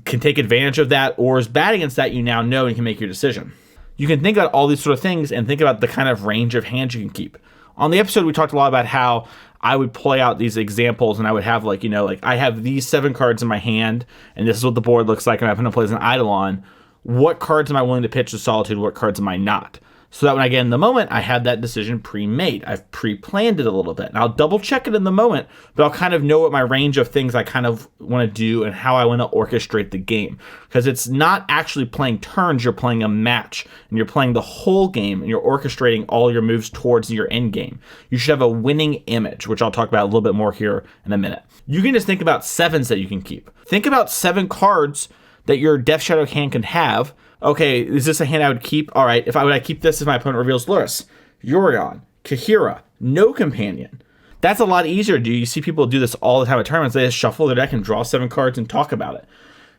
can take advantage of that or is bad against that, you now know and can make your decision. You can think about all these sort of things and think about the kind of range of hands you can keep. On the episode, we talked a lot about how I would play out these examples and I would have I have these 7 cards in my hand and this is what the board looks like and my opponent plays an Eidolon. What cards am I willing to pitch to Solitude? What cards am I not? So that when I get in the moment, I have that decision pre-made. I've pre-planned it a little bit. And I'll double check it in the moment, but I'll kind of know what my range of things I kind of want to do and how I want to orchestrate the game. Because it's not actually playing turns, you're playing a match. And you're playing the whole game and you're orchestrating all your moves towards your end game. You should have a winning image, which I'll talk about a little bit more here in a minute. You can just think about 7s that you can keep. Think about 7 cards that your Death Shadow hand can have. Okay, is this a hand I would keep? All right, would I keep this if my opponent reveals Luris? Yorion, Kahira, no companion. That's a lot easier to do. You see people do this all the time at tournaments. They just shuffle their deck and draw 7 cards and talk about it.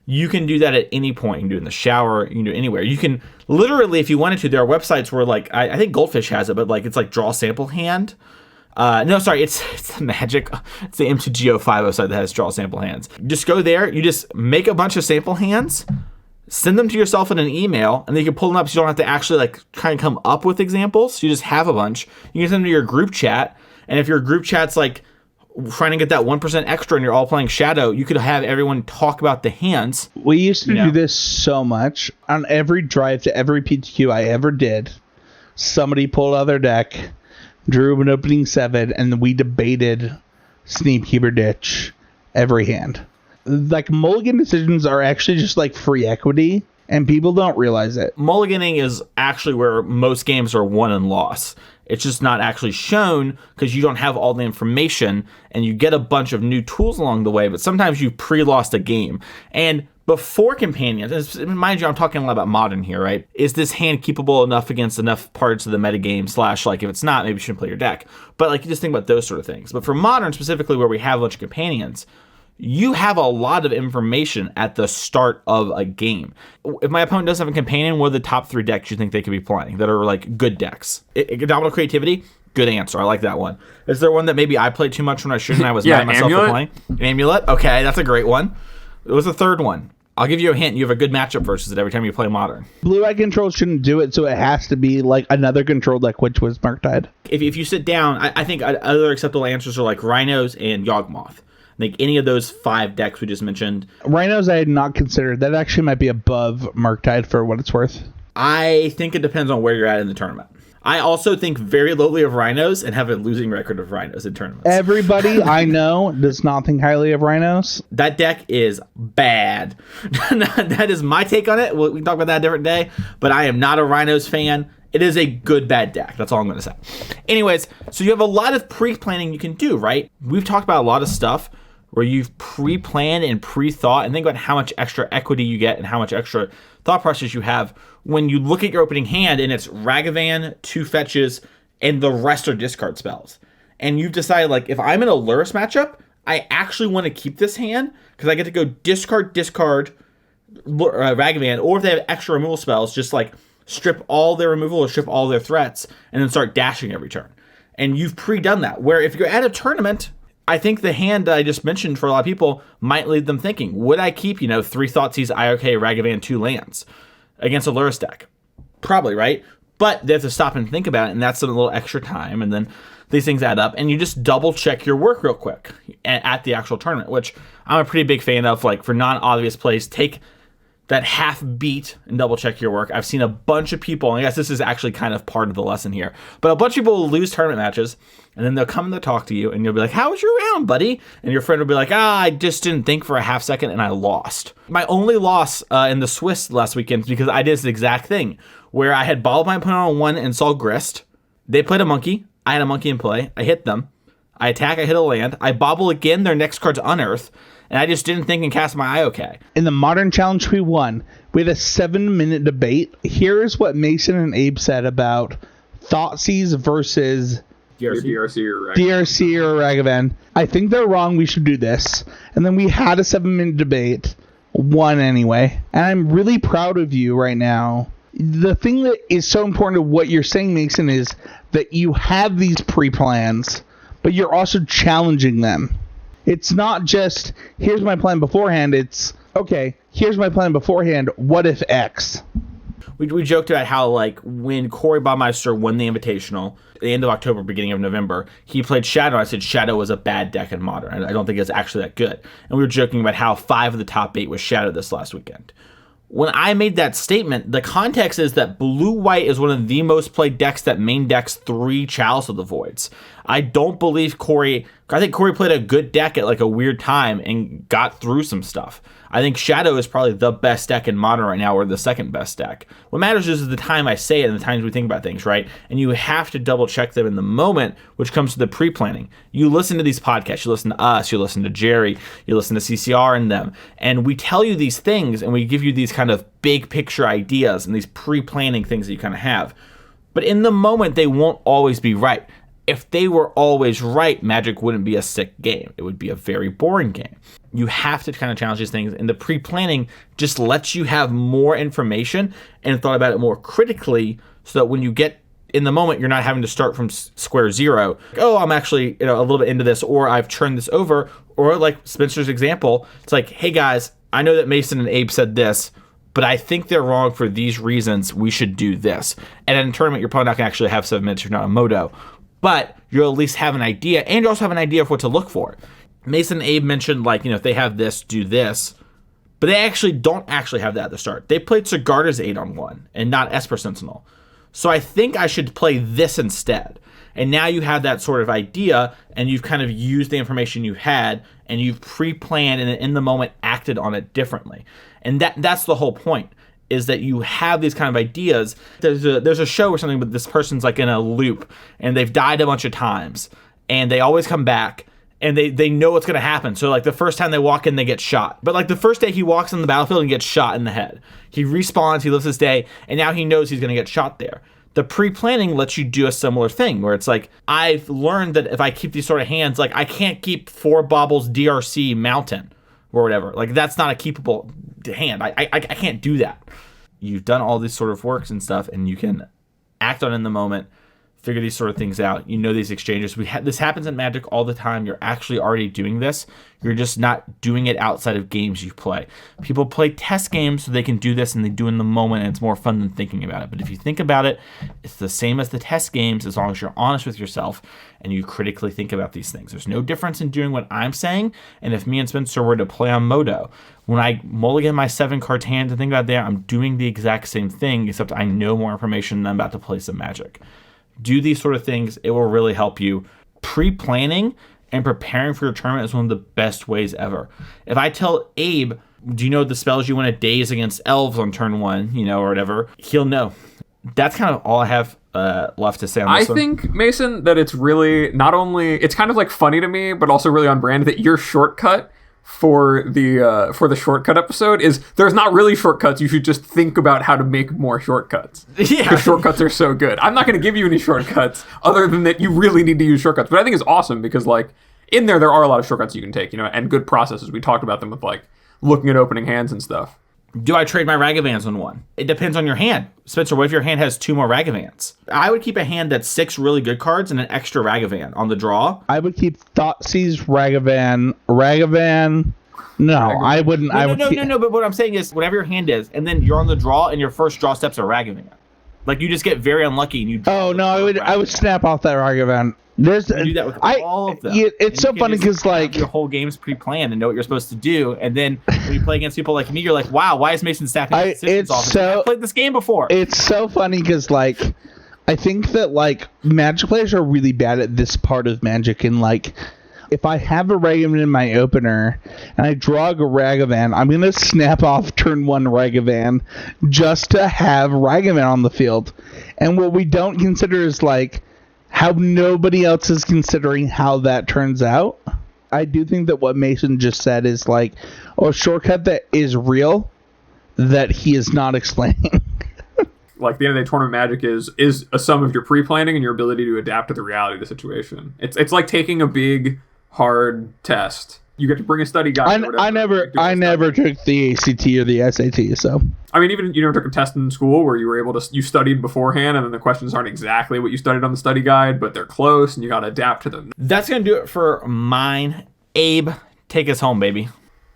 You can do that at any point. You can do it in the shower. You can do it anywhere. You can literally, if you wanted to, there are websites where I think Goldfish has it, but it's like draw sample hand. No, sorry, it's the Magic. It's the M2GO5 website that has draw sample hands. Just go there. You just make a bunch of sample hands. Send them to yourself in an email, and then you can pull them up so you don't have to actually try and come up with examples. You just have a bunch. You can send them to your group chat, and if your group chat's trying to get that 1% extra and you're all playing Shadow, you could have everyone talk about the hands. We used to do this so much. On every drive to every PTQ I ever did, somebody pulled out their deck, drew an opening 7, and we debated Sneapkeeper Ditch every hand. Mulligan decisions are actually just free equity, and people don't realize it. Mulliganing is actually where most games are won and lost. It's just not actually shown because you don't have all the information, and you get a bunch of new tools along the way, but sometimes you pre-lost a game. And before companions, and mind you, I'm talking a lot about modern here, right? Is this hand keepable enough against enough parts of the metagame / if it's not, maybe you shouldn't play your deck. But you just think about those sort of things. But for modern specifically, where we have a bunch of companions, you have a lot of information at the start of a game. If my opponent doesn't have a companion, what are the top 3 decks you think they could be playing that are good decks? Domino Creativity? Good answer. I like that one. Is there one that maybe I played too much when I shouldn't? I was mad at myself for playing? Amulet? Okay, that's a great one. It was the 3rd one. I'll give you a hint. You have a good matchup versus it every time you play Modern. Blue-Eye Control shouldn't do it, so it has to be another control deck, which was Murktide. If you sit down, I think other acceptable answers are Rhinos and Yawgmoth. I think any of those 5 decks we just mentioned. Rhinos I had not considered. That actually might be above Murktide for what it's worth. I think it depends on where you're at in the tournament. I also think very lowly of Rhinos and have a losing record of Rhinos in tournaments. Everybody I know does not think highly of Rhinos. That deck is bad. That is my take on it. We can talk about that a different day, but I am not a Rhinos fan. It is a good, bad deck. That's all I'm going to say. Anyways, so you have a lot of pre-planning you can do, right? We've talked about a lot of stuff where you've pre-planned and pre-thought, and think about how much extra equity you get and how much extra thought process you have when you look at your opening hand and it's Ragavan, 2 fetches, and the rest are discard spells. And you've decided, if I'm in a Luris matchup, I actually want to keep this hand because I get to go discard, Ragavan, or if they have extra removal spells, just strip all their removal or strip all their threats and then start dashing every turn. And you've pre-done that. Where if you're at a tournament, I think the hand that I just mentioned for a lot of people might lead them thinking, would I keep, 3 Thoughtseize, IOK, Ragavan, 2 lands against a Luris deck? Probably, right? But they have to stop and think about it, and that's a little extra time, and then these things add up, and you just double check your work real quick at the actual tournament, which I'm a pretty big fan of. For non-obvious plays, take that half beat and double check your work. I've seen a bunch of people, and I guess this is actually kind of part of the lesson here, but a bunch of people will lose tournament matches, and then they'll come and they'll talk to you, and you'll be like, how was your round, buddy? And your friend will be like, I just didn't think for a half second, and I lost. My only loss in the Swiss last weekend is because I did this exact thing, where I had balled my opponent on 1 and saw Grist. They played a monkey. I had a monkey in play. I hit them. I attack, I hit a land. I bobble again, their next card's Unearth. And I just didn't think and cast my IOK. In the Modern Challenge we won, we had a 7-minute debate. Here's what Mason and Abe said about Thoughtseize versus DRC or Ragavan. I think they're wrong. We should do this. And then we had a 7-minute debate. Won anyway. And I'm really proud of you right now. The thing that is so important of what you're saying, Mason, is that you have these pre-plans, but you're also challenging them. It's not just, here's my plan beforehand. It's, okay, here's my plan beforehand. What if X? We joked about how, like, when Corey Baumeister won the Invitational at the end of October, beginning of November, he played Shadow. I said Shadow was a bad deck in Modern. I don't think it's actually that good. And we were joking about how 5 of the top 8 was Shadow this last weekend. When I made that statement, the context is that Blue-White is one of the most played decks that main decks 3 Chalice of the Voids. I don't believe I think Corey played a good deck at like a weird time and got through some stuff. I think Shadow is probably the best deck in Modern right now, or the second best deck. What matters is the time I say it and the times we think about things, right? And you have to double check them in the moment, which comes to the pre-planning. You listen to these podcasts, you listen to us, you listen to Jerry, you listen to CCR and them, and we tell you these things and we give you these kind of big picture ideas and these pre-planning things that you kind of have. But in the moment, they won't always be right. If they were always right, Magic wouldn't be a sick game. It would be a very boring game. You have to kind of challenge these things, and the pre-planning just lets you have more information and thought about it more critically, so that when you get in the moment, you're not having to start from square zero. Like, oh, I'm actually a little bit into this, or I've turned this over, or like Spencer's example, it's like, hey guys, I know that Mason and Abe said this, but I think they're wrong for these reasons. We should do this. And in a tournament, you're probably not going to actually have 7 minutes. You're not a moto. But you'll at least have an idea, and you also have an idea of what to look for. Mason and Abe mentioned, like, if they have this, do this. But they actually don't actually have that at the start. They played Sigarda's 8-on-1 and not Esper Sentinel. So I think I should play this instead. And now you have that sort of idea, and you've kind of used the information you've had, and you've pre-planned and in the moment acted on it differently. And that's the whole point, is that you have these kind of ideas. There's a show or something, but this person's like in a loop, and they've died a bunch of times, and they always come back, and they know what's going to happen. So like the first time they walk in, they get shot. But like the first day he walks on the battlefield and gets shot in the head. He respawns, he lives his day, and now he knows he's going to get shot there. The pre-planning lets you do a similar thing, where it's like, I've learned that if I keep these sort of hands, like I can't keep 4 Baubles DRC Mountain or whatever. Like that's not a keepable hand. I can't do that. You've done all these sort of works and stuff, and you can act on it in the moment, figure these sort of things out. You know these exchanges. This happens in Magic all the time. You're actually already doing this. You're just not doing it outside of games you play. People play test games so they can do this, and they do it in the moment, and it's more fun than thinking about it. But if you think about it, it's the same as the test games, as long as you're honest with yourself and you critically think about these things. There's no difference in doing what I'm saying, and if me and Spencer were to play on Modo, when I mulligan my 7-card hand and think about that, I'm doing the exact same thing, except I know more information and I'm about to play some Magic. Do these sort of things. It will really help you. Pre-planning and preparing for your tournament is one of the best ways ever. If I tell Abe, do you know the spells you want to daze against elves on turn 1, or whatever, he'll know. That's kind of all I have left to say on this one. I think, Mason, that it's really not only, it's kind of like funny to me, but also really on brand that your shortcut for the shortcut episode is there's not really shortcuts. You should just think about how to make more shortcuts. Yeah. Because shortcuts are so good. I'm not going to give you any shortcuts other than that you really need to use shortcuts. But I think it's awesome because, like, in there are a lot of shortcuts you can take, and good processes. We talked about them with, like, looking at opening hands and stuff. Do I trade my Ragavans on one? It depends on your hand. Spencer, what if your hand has 2 more Ragavans? I would keep a hand that's 6 really good cards and an extra Ragavan on the draw. I would keep Thoughtseize, Ragavan. No, I wouldn't. No. But what I'm saying is, whatever your hand is, and then you're on the draw, and your first draw step's a Ragavan. Like, you just get very unlucky, and you. Oh no, I would snap off that Ragavan. You do that with all of them. It's so funny because, like, your whole game's pre-planned and know what you're supposed to do, and then when you play against people like me, you're like, wow, why is Mason snapping decisions off? I've played this game before. It's so funny because, like, I think that, like, Magic players are really bad at this part of Magic, and, like, if I have a Ragavan in my opener and I draw a Ragavan, I'm going to snap off turn 1 Ragavan just to have Ragavan on the field. And what we don't consider is, like, how nobody else is considering how that turns out. I do think that what Mason just said is, like, a shortcut that is real that he is not explaining. Like, the end of the day, tournament Magic is a sum of your pre-planning and your ability to adapt to the reality of the situation. It's like taking a big, hard test You get to bring a study guide. I never took the ACT or the SAT, so. I mean, even you never took a test in school where you were able to, you studied beforehand and then the questions aren't exactly what you studied on the study guide, but they're close and you got to adapt to them. That's going to do it for mine. Abe, take us home, baby.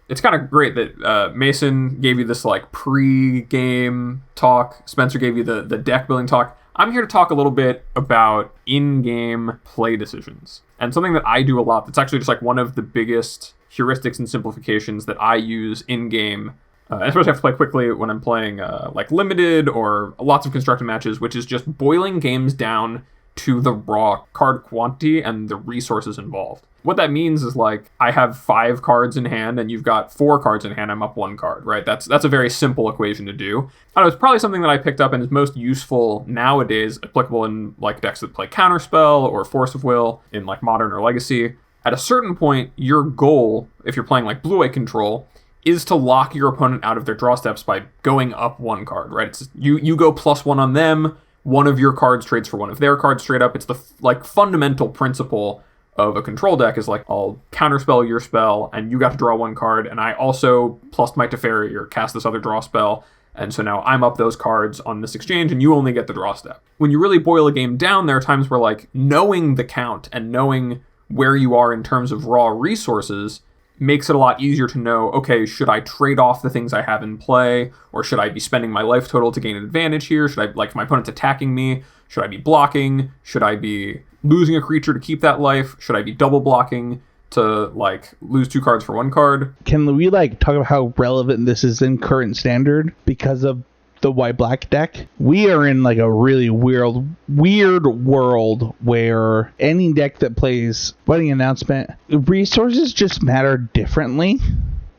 It's kind of great that Mason gave you this like pre-game talk. Spencer gave you the deck building talk. I'm here to talk a little bit about in-game play decisions. And something that I do a lot that's actually just like one of the biggest heuristics and simplifications that I use in-game, especially if I have to play quickly when I'm playing like limited or lots of constructed matches, which is just boiling games down to the raw card quantity and the resources involved. What that means is like I have 5 cards in hand and you've got 4 cards in hand, I'm up 1 card, right? That's a very simple equation to do. I don't know, it's probably something that I picked up and is most useful nowadays, applicable in like decks that play Counterspell or Force of Will in like Modern or Legacy. At a certain point, your goal, if you're playing like blue-white control, is to lock your opponent out of their draw steps by going up 1 card, right? It's you go +1 on them, one of your cards trades for one of their cards straight up. It's the like fundamental principle of a control deck is like, I'll counterspell your spell and you got to draw 1 card and I also plus my Teferi or cast this other draw spell, and so now I'm up those cards on this exchange and you only get the draw step. When you really boil a game down, there are times where like knowing the count and knowing where you are in terms of raw resources makes it a lot easier to know, okay, should I trade off the things I have in play, or should I be spending my life total to gain an advantage here? Should I, like, if my opponent's attacking me, should I be blocking? Should I be losing a creature to keep that life? Should I be double blocking to, like, lose 2 cards for 1 card? Can we, like, talk about how relevant this is in current standard because of the white-black deck? We are in, like, a really weird world where any deck that plays Wedding Announcement, resources just matter differently.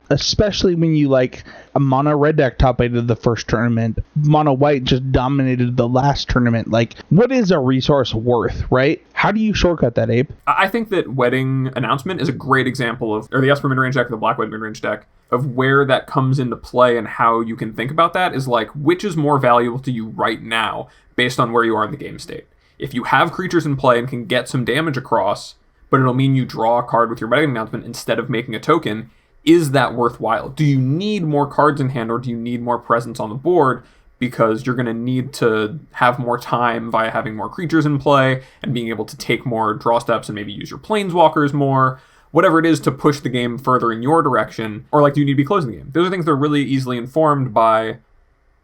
Especially when you like a mono red deck top 8 of the first tournament, mono white just dominated the last tournament. Like, what is a resource worth, right? How do you shortcut that, Abe? I think that Wedding Announcement is a great example of, or the Esper midrange deck, or the Black White midrange deck, of where that comes into play and how you can think about that is like, which is more valuable to you right now based on where you are in the game state. If you have creatures in play and can get some damage across, but it'll mean you draw a card with your Wedding Announcement instead of making a token, is that worthwhile? Do you need more cards in hand or do you need more presence on the board because you're going to need to have more time via having more creatures in play and being able to take more draw steps and maybe use your planeswalkers more, whatever it is to push the game further in your direction, or like do you need to be closing the game? Those are things that are really easily informed by,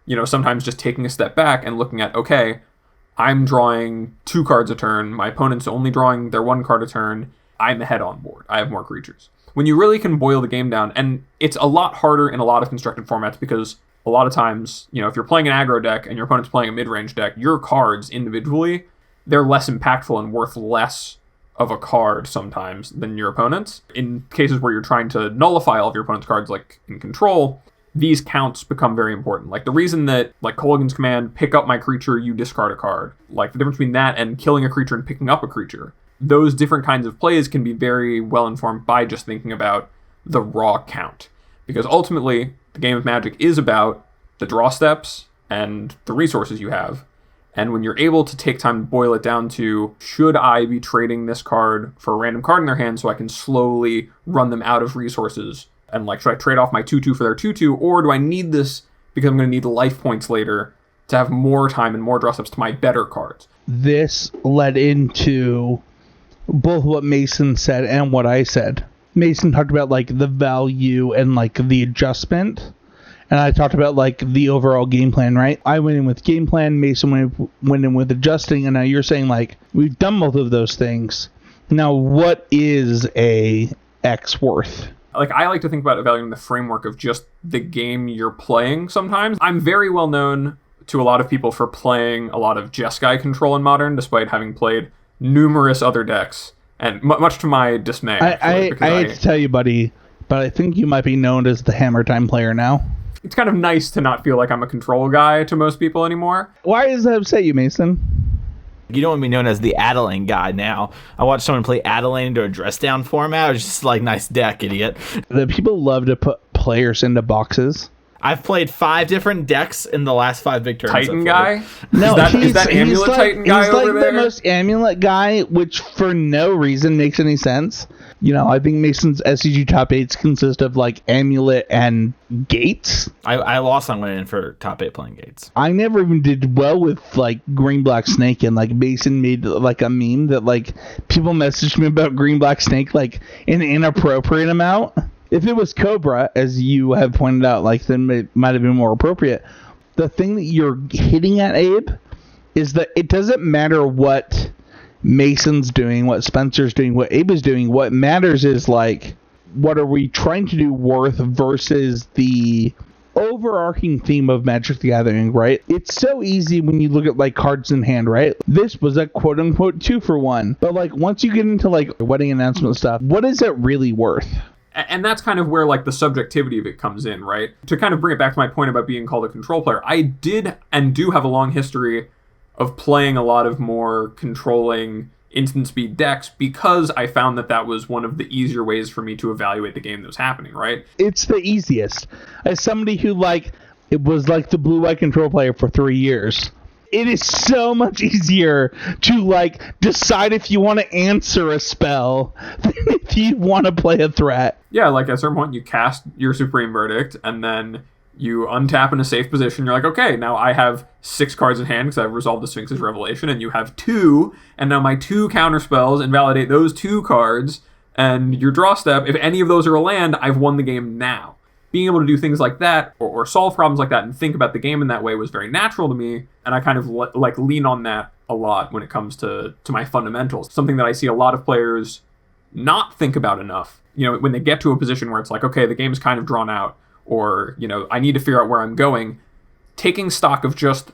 you know, sometimes just taking a step back and looking at, okay, I'm drawing 2 cards a turn, my opponent's only drawing their 1 card a turn, I'm ahead on board, I have more creatures. When you really can boil the game down, and it's a lot harder in a lot of constructed formats because a lot of times, you know, if you're playing an aggro deck and your opponent's playing a mid-range deck, your cards individually, they're less impactful and worth less of a card sometimes than your opponent's. In cases where you're trying to nullify all of your opponent's cards, like in Control, these counts become very important. Like the reason that, like Colgan's command, pick up my creature, you discard a card. Like the difference between that and killing a creature and picking up a creature. Those different kinds of plays can be very well informed by just thinking about the raw count. Because ultimately, the game of Magic is about the draw steps and the resources you have. And when you're able to take time to boil it down to, should I be trading this card for a random card in their hand so I can slowly run them out of resources? And like, should I trade off my 2/2 for their 2/2? Or do I need this because I'm going to need life points later to have more time and more draw steps to my better cards? This led into both what Mason said and what I said. Mason talked about like the value and like the adjustment, and I talked about like the overall game plan, right? I went in with game plan, Mason went in with adjusting, and now you're saying like we've done both of those things. Now what is a X worth? Like, I like to think about evaluating the framework of just the game you're playing sometimes. I'm very well known to a lot of people for playing a lot of Jeskai control in Modern, despite having played numerous other decks, and much to my dismay. I hate to tell you, buddy, but I think you might be known as the Hammer Time player now. It's kind of nice to not feel like I'm a control guy to most people anymore. Why does that upset you, Mason? You don't want to be known as the Adeline guy now. I watched someone play Adeline into a dress down format. It was just like, nice deck, idiot. The people love to put players into boxes. I've played 5 different decks in the last 5 big turns. Titan guy? No, is that Amulet Titan guy he's over like there? the most Amulet guy, which for no reason makes any sense. You know, I think Mason's SCG top 8s consist of like Amulet and Gates. I lost on winning for top 8 playing Gates. I never even did well with like Green Black Snake, and like Mason made like a meme that like people messaged me about Green Black Snake like an inappropriate amount. If it was Cobra, as you have pointed out, like then it might have been more appropriate. The thing that you're hitting at, Abe, is that it doesn't matter what Mason's doing, what Spencer's doing, what Abe is doing. What matters is like, what are we trying to do worth versus the overarching theme of Magic the Gathering, right? It's so easy when you look at like cards in hand, right? This was a quote unquote 2-for-1, but like once you get into like wedding announcement stuff, what is it really worth? And that's kind of where like the subjectivity of it comes in, right? To kind of bring it back to my point about being called a control player, I did and do have a long history of playing a lot of more controlling instant speed decks because I found that was one of the easier ways for me to evaluate the game that was happening, right? It's the easiest. As somebody who like, it was like the blue-white control player for 3 years, it is so much easier to like decide if you want to answer a spell than if you want to play a threat. Yeah, like at a certain point you cast your Supreme Verdict and then you untap in a safe position. You're like, okay, now I have 6 cards in hand because I've resolved the Sphinx's Revelation, and you have 2, and now my 2 counter spells invalidate those 2 cards, and your draw step, if any of those are a land, I've won the game now. Being able to do things like that, or solve problems like that, and think about the game in that way was very natural to me, and I kind of like lean on that a lot when it comes to my fundamentals. Something that I see a lot of players not think about enough. You know, when they get to a position where it's like, okay, the game's kind of drawn out, or, you know, I need to figure out where I'm going, taking stock of just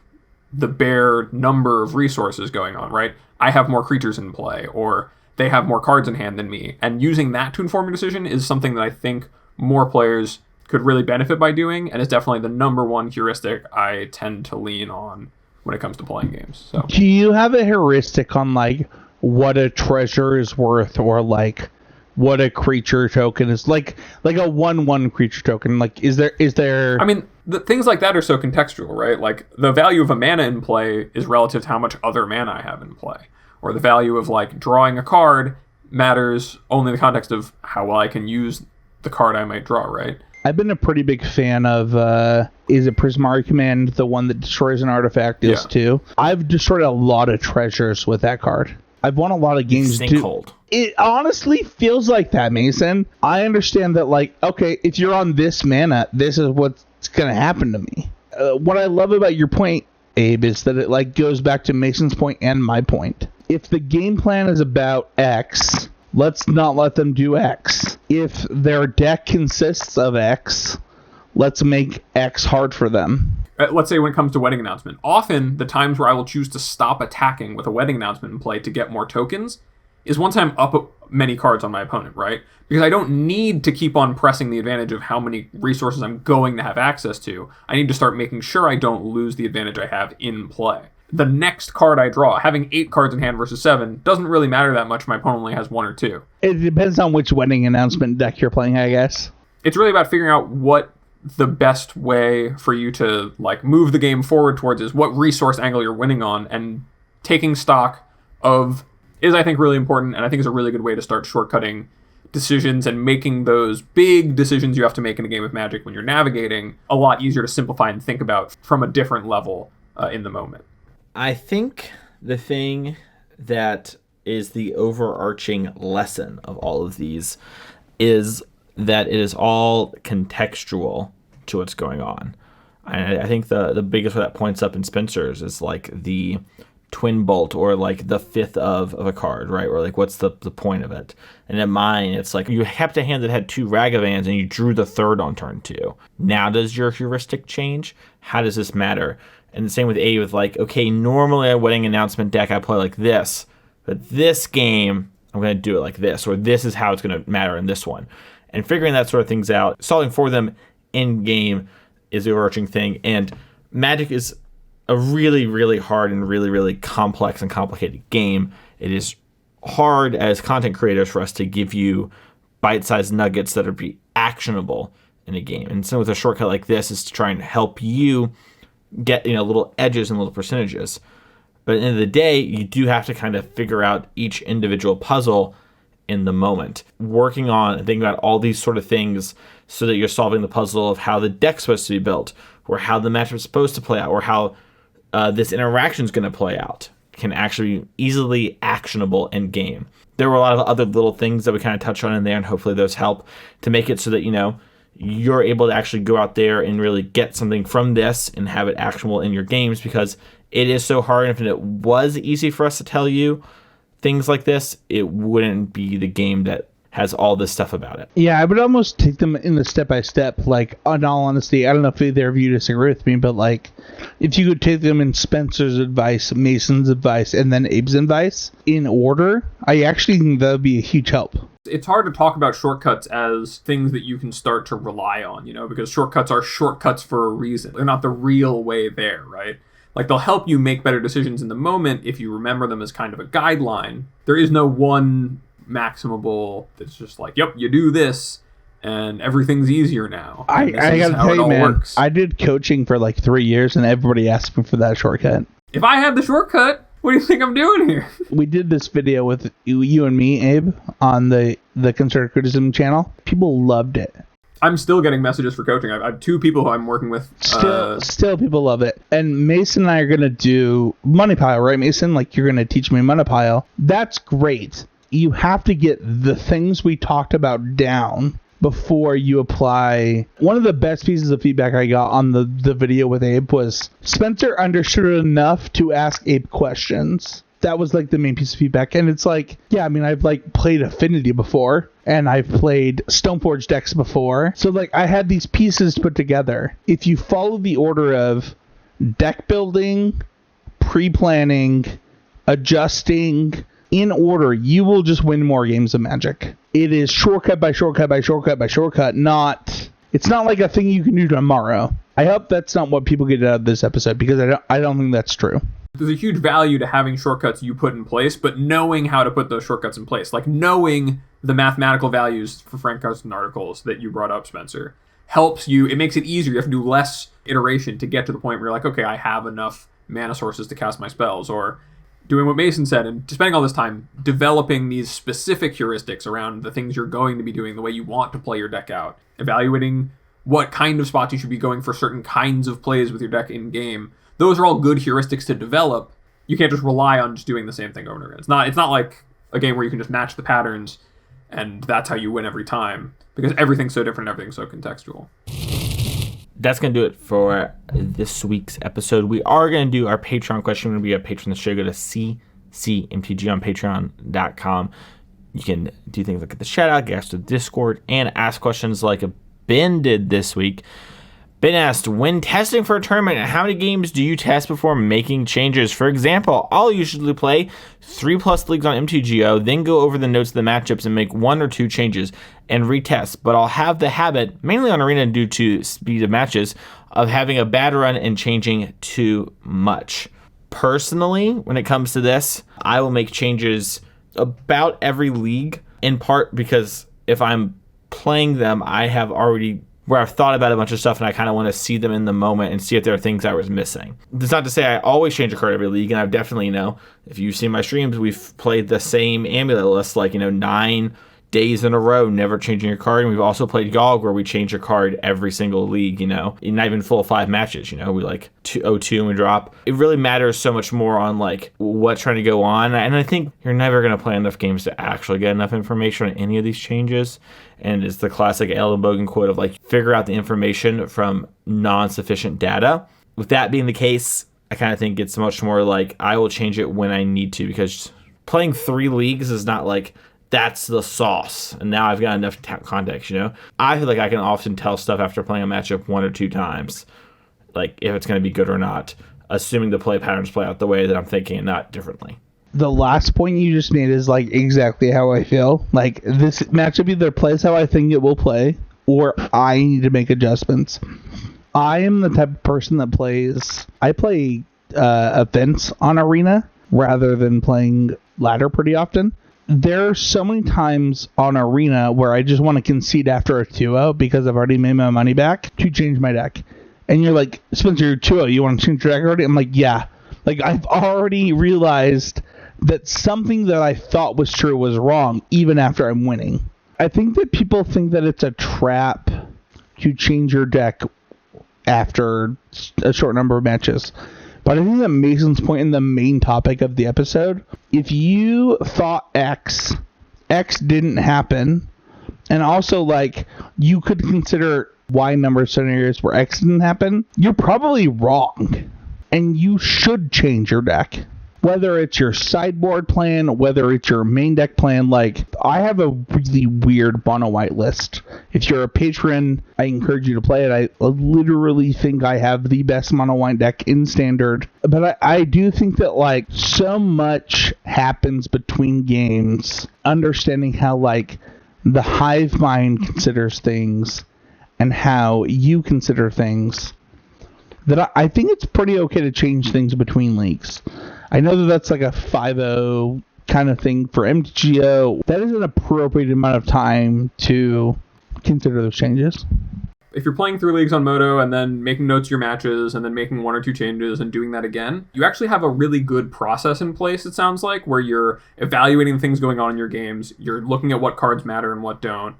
the bare number of resources going on, right? I have more creatures in play, or they have more cards in hand than me, and using that to inform your decision is something that I think more players could really benefit by doing, and is definitely the number one heuristic I tend to lean on when it comes to playing games. So, do you have a heuristic on like what a treasure is worth, or like what a creature token is, like a 1/1 creature token? Like, is there? I mean, things like that are so contextual, right? Like the value of a mana in play is relative to how much other mana I have in play, or the value of like drawing a card matters only in the context of how well I can use the card I might draw, right? I've been a pretty big fan of, is it Prismari Command, the one that destroys an artifact, is too. I've destroyed a lot of treasures with that card. I've won a lot of games too. Cold. It honestly feels like that, Mason. I understand that, like, okay, if you're on this mana, this is what's going to happen to me. What I love about your point, Abe, is that it like goes back to Mason's point and my point. If the game plan is about X, let's not let them do X. If their deck consists of X, let's make X hard for them. Let's say when it comes to wedding announcement, often the times where I will choose to stop attacking with a wedding announcement in play to get more tokens is once I'm up many cards on my opponent, right? Because I don't need to keep on pressing the advantage of how many resources I'm going to have access to. I need to start making sure I don't lose the advantage I have in play. The next card I draw, having 8 cards in hand versus 7, doesn't really matter that much if my opponent only has 1 or 2. It depends on which wedding announcement deck you're playing, I guess. It's really about figuring out what the best way for you to like move the game forward towards is, what resource angle you're winning on, and taking stock of is, I think, really important, and I think is a really good way to start shortcutting decisions and making those big decisions you have to make in a game of Magic when you're navigating a lot easier to simplify and think about from a different level in the moment. I think the thing that is the overarching lesson of all of these is that it is all contextual to what's going on. I think the biggest one that points up in Spencer's is like the twin bolt, or like the 5th of a card, right? Or like, what's the point of it? And in mine, it's like you kept a hand that had 2 Ragavans and you drew the 3rd on turn 2. Now does your heuristic change? How does this matter? And the same with A, with like, okay, normally a wedding announcement deck I play like this, but this game I'm going to do it like this, or this is how it's going to matter in this one. And figuring that sort of things out, solving for them in game is the overarching thing. And Magic is a really, really hard and really, really complex and complicated game. It is hard as content creators for us to give you bite-sized nuggets that are be actionable in a game. And so with a shortcut like this is to try and help you get, little edges and little percentages. But at the end of the day, you do have to kind of figure out each individual puzzle in the moment. Working on and thinking about all these sort of things so that you're solving the puzzle of how the deck's supposed to be built, or how the matchup is supposed to play out, or how this interaction is going to play out can actually be easily actionable in game. There were a lot of other little things that we kind of touched on in there, and hopefully those help to make it so that, you're able to actually go out there and really get something from this and have it actionable in your games, because it is so hard. And if it was easy for us to tell you things like this, it wouldn't be the game that has all this stuff about it. Yeah, I would almost take them in the step-by-step. Like, in all honesty, I don't know if either of you disagree with me, but, like, if you could take them in Spencer's advice, Mason's advice, and then Abe's advice in order, I actually think that would be a huge help. It's hard to talk about shortcuts as things that you can start to rely on, because shortcuts are shortcuts for a reason. They're not the real way there, right? Like, they'll help you make better decisions in the moment if you remember them as kind of a guideline. There is no one maximable that's just like, yep, you do this and everything's easier now. I gotta tell you, man, works. I did coaching for like 3 years and everybody asked me for that shortcut. If I had the shortcut, what do you think I'm doing here? We did this video with you and me, Abe, on the Constructive Criticism channel. People loved it. I'm still getting messages for coaching. I have 2 people who I'm working with. Still people love it. And Mason and I are going to do Money Pile, right, Mason? Like, you're going to teach me Money Pile. That's great. You have to get the things we talked about down before you apply. One of the best pieces of feedback I got on the video with Abe was Spencer understood enough to ask Abe questions. That was like the main piece of feedback. And it's like, yeah, I mean, I've like played Affinity before and I've played Stoneforge decks before. So like I had these pieces put together. If you follow the order of deck building, pre-planning, adjusting in order, you will just win more games of Magic. It is shortcut by shortcut by shortcut by shortcut. It's not like a thing you can do tomorrow. I hope that's not what people get out of this episode, because I don't think that's true. There's a huge value to having shortcuts you put in place, but knowing how to put those shortcuts in place, like knowing the mathematical values for Frank Carson articles that you brought up, Spencer, helps you. It makes it easier. You have to do less iteration to get to the point where you're like, okay, I have enough mana sources to cast my spells, or doing what Mason said and spending all this time developing these specific heuristics around the things you're going to be doing, the way you want to play your deck out, evaluating what kind of spots you should be going for certain kinds of plays with your deck in game. Those are all good heuristics to develop. You can't just rely on just doing the same thing over and over again. It's not like a game where you can just match the patterns and that's how you win every time, because everything's so different and everything's so contextual. That's going to do it for this week's episode. We are going to do our Patreon question. When we have Patreon the show, go to CCMTG on patreon.com. You can do things like get the shout out, get access to Discord, and ask questions like Ben did this week. Ben asked, when testing for a tournament, how many games do you test before making changes? For example, I'll usually play 3+ leagues on MTGO, then go over the notes of the matchups and make 1 or 2 changes and retest. But I'll have the habit, mainly on Arena due to speed of matches, of having a bad run and changing too much. Personally, when it comes to this, I will make changes about every league, in part because if I'm playing them, I have already where I've thought about a bunch of stuff and I kind of want to see them in the moment and see if there are things I was missing. That's not to say I always change a card every league, and I've definitely, if you've seen my streams, we've played the same amulet list, 9 days in a row, never changing your card. And we've also played Gog, where we change a card every single league, not even full of 5 matches, we 2-0-2 and we drop. It really matters so much more on what's trying to go on. And I think you're never going to play enough games to actually get enough information on any of these changes. And it's the classic Ellen Bogan quote of figure out the information from non-sufficient data. With that being the case, I kind of think it's much more I will change it when I need to, because playing 3 leagues is not that's the sauce and now I've got enough context. I feel like I can often tell stuff after playing a matchup 1 or 2 times, if it's going to be good or not, assuming the play patterns play out the way that I'm thinking and not differently. The last point you just made is exactly how I feel. This matchup either plays how I think it will play, or I need to make adjustments. I am the type of person that I play events on Arena rather than playing ladder pretty often. there are so many times on Arena where I just want to concede after a 2-0 because I've already made my money back to change my deck. And you're like, Spencer, you're 2-0, you want to change your deck already? I'm like, yeah. Like, I've already realized that something that I thought was true was wrong, even after I'm winning. I think that people think that it's a trap to change your deck after a short number of matches. But I think that Mason's point in the main topic of the episode, if you thought X didn't happen, and also, like, you could consider Y number of scenarios where X didn't happen, you're probably wrong. And you should change your deck. Whether it's your sideboard plan, whether it's your main deck plan, like, I have a really weird mono white list. If you're a patron, I encourage you to play it. I literally think I have the best mono white deck in standard. But I do think that, like, so much happens between games, understanding how, like, the hive mind considers things and how you consider things, that I think it's pretty okay to change things between leagues. I know that that's like a 5-0 kind of thing for MTGO. That is an appropriate amount of time to consider those changes. If you're playing 3 leagues on Moto and then making notes of your matches and then making 1 or 2 changes and doing that again, you actually have a really good process in place, it sounds like, where you're evaluating things going on in your games, you're looking at what cards matter and what don't,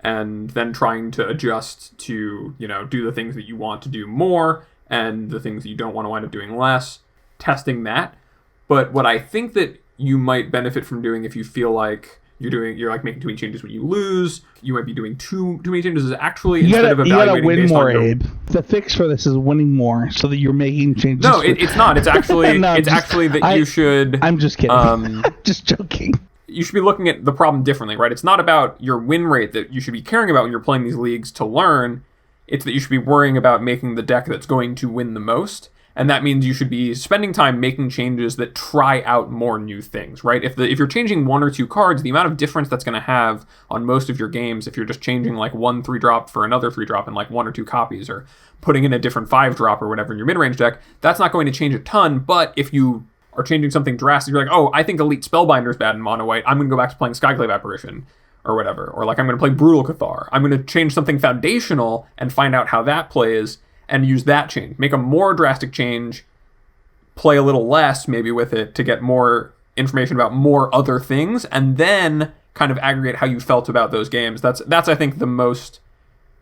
and then trying to adjust to, do the things that you want to do more and the things that you don't want to wind up doing less, testing that. But what I think that you might benefit from doing if you feel like you're like making too many changes when you lose, you might be doing too many changes, is actually you instead of evaluating win based more, on Abe. The fix for this is winning more, so that you're making changes. No, it's not. It's actually actually that you should. I'm just kidding. Just joking. You should be looking at the problem differently, right? It's not about your win rate that you should be caring about when you're playing these leagues to learn. It's that you should be worrying about making the deck that's going to win the most. And that means you should be spending time making changes that try out more new things, right? If you're changing 1 or 2 cards, the amount of difference that's going to have on most of your games, if you're just changing like 1 3-drop for another 3-drop in like 1 or 2 copies, or putting in a different 5-drop or whatever in your mid-range deck, that's not going to change a ton. But if you are changing something drastic, you're like, oh, I think Elite Spellbinder is bad in mono white, I'm going to go back to playing Skyclave Apparition or whatever. Or like, I'm going to play Brutal Cathar. I'm going to change something foundational and find out how that plays and use that change. Make a more drastic change, play a little less maybe with it to get more information about more other things, and then kind of aggregate how you felt about those games. That's I think the most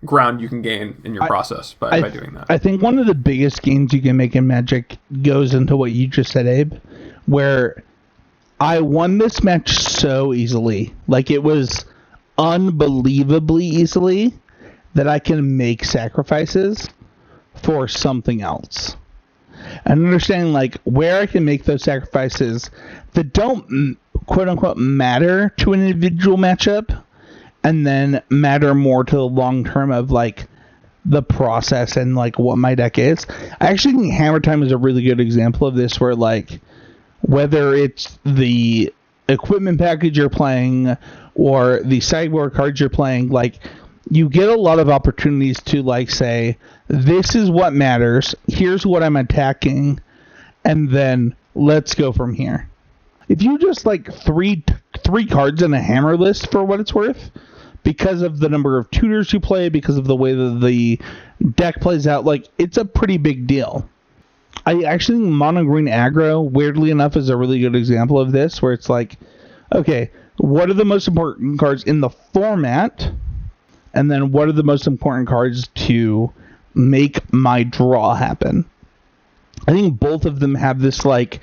ground you can gain in your process by doing that. I think one of the biggest gains you can make in Magic goes into what you just said, Abe, where I won this match so easily. Like, it was unbelievably easily that I can make sacrifices for something else. And understanding, like, where I can make those sacrifices that don't, quote-unquote, matter to an individual matchup, and then matter more to the long term of, like, the process and, like, what my deck is. I actually think Hammer Time is a really good example of this, where, like, whether it's the equipment package you're playing or the sideboard cards you're playing, like, you get a lot of opportunities to, like, say, this is what matters, here's what I'm attacking, and then let's go from here. If you just, like, three cards in a hammer list, for what it's worth, because of the number of tutors you play, because of the way that the deck plays out, like, it's a pretty big deal. I actually think Mono Green Aggro, weirdly enough, is a really good example of this, where it's like, okay, what are the most important cards in the format? And then what are the most important cards to make my draw happen? I think both of them have this, like,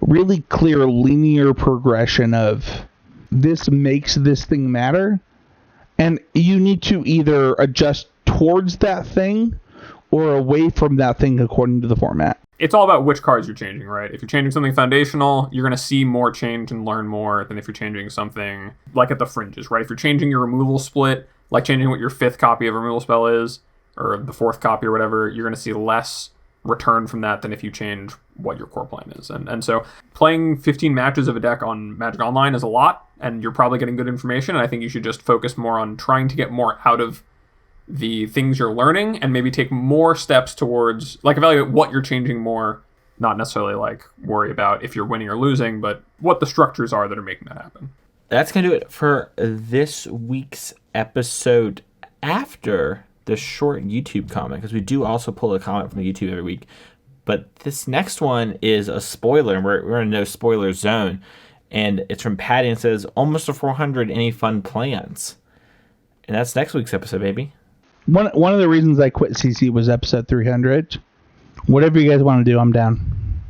really clear linear progression of this makes this thing matter, and you need to either adjust towards that thing or away from that thing according to the format. It's all about which cards you're changing, right? If you're changing something foundational, you're going to see more change and learn more than if you're changing something like at the fringes, right? If you're changing your removal split, like changing what your 5th copy of a removal spell is, or the 4th copy or whatever, you're going to see less return from that than if you change what your core plan is. And so playing 15 matches of a deck on Magic Online is a lot, and you're probably getting good information, and I think you should just focus more on trying to get more out of the things you're learning and maybe take more steps towards, like, evaluate what you're changing more, not necessarily, like, worry about if you're winning or losing, but what the structures are that are making that happen. that's going to do it for this week's episode after the short YouTube comment, because we do also pull a comment from the YouTube every week. But this next one is a spoiler, and we're in no spoiler zone. And it's from Patty and says, almost to 400, any fun plans? And that's next week's episode, baby. One of the reasons I quit CC was episode 300. Whatever you guys want to do, I'm down.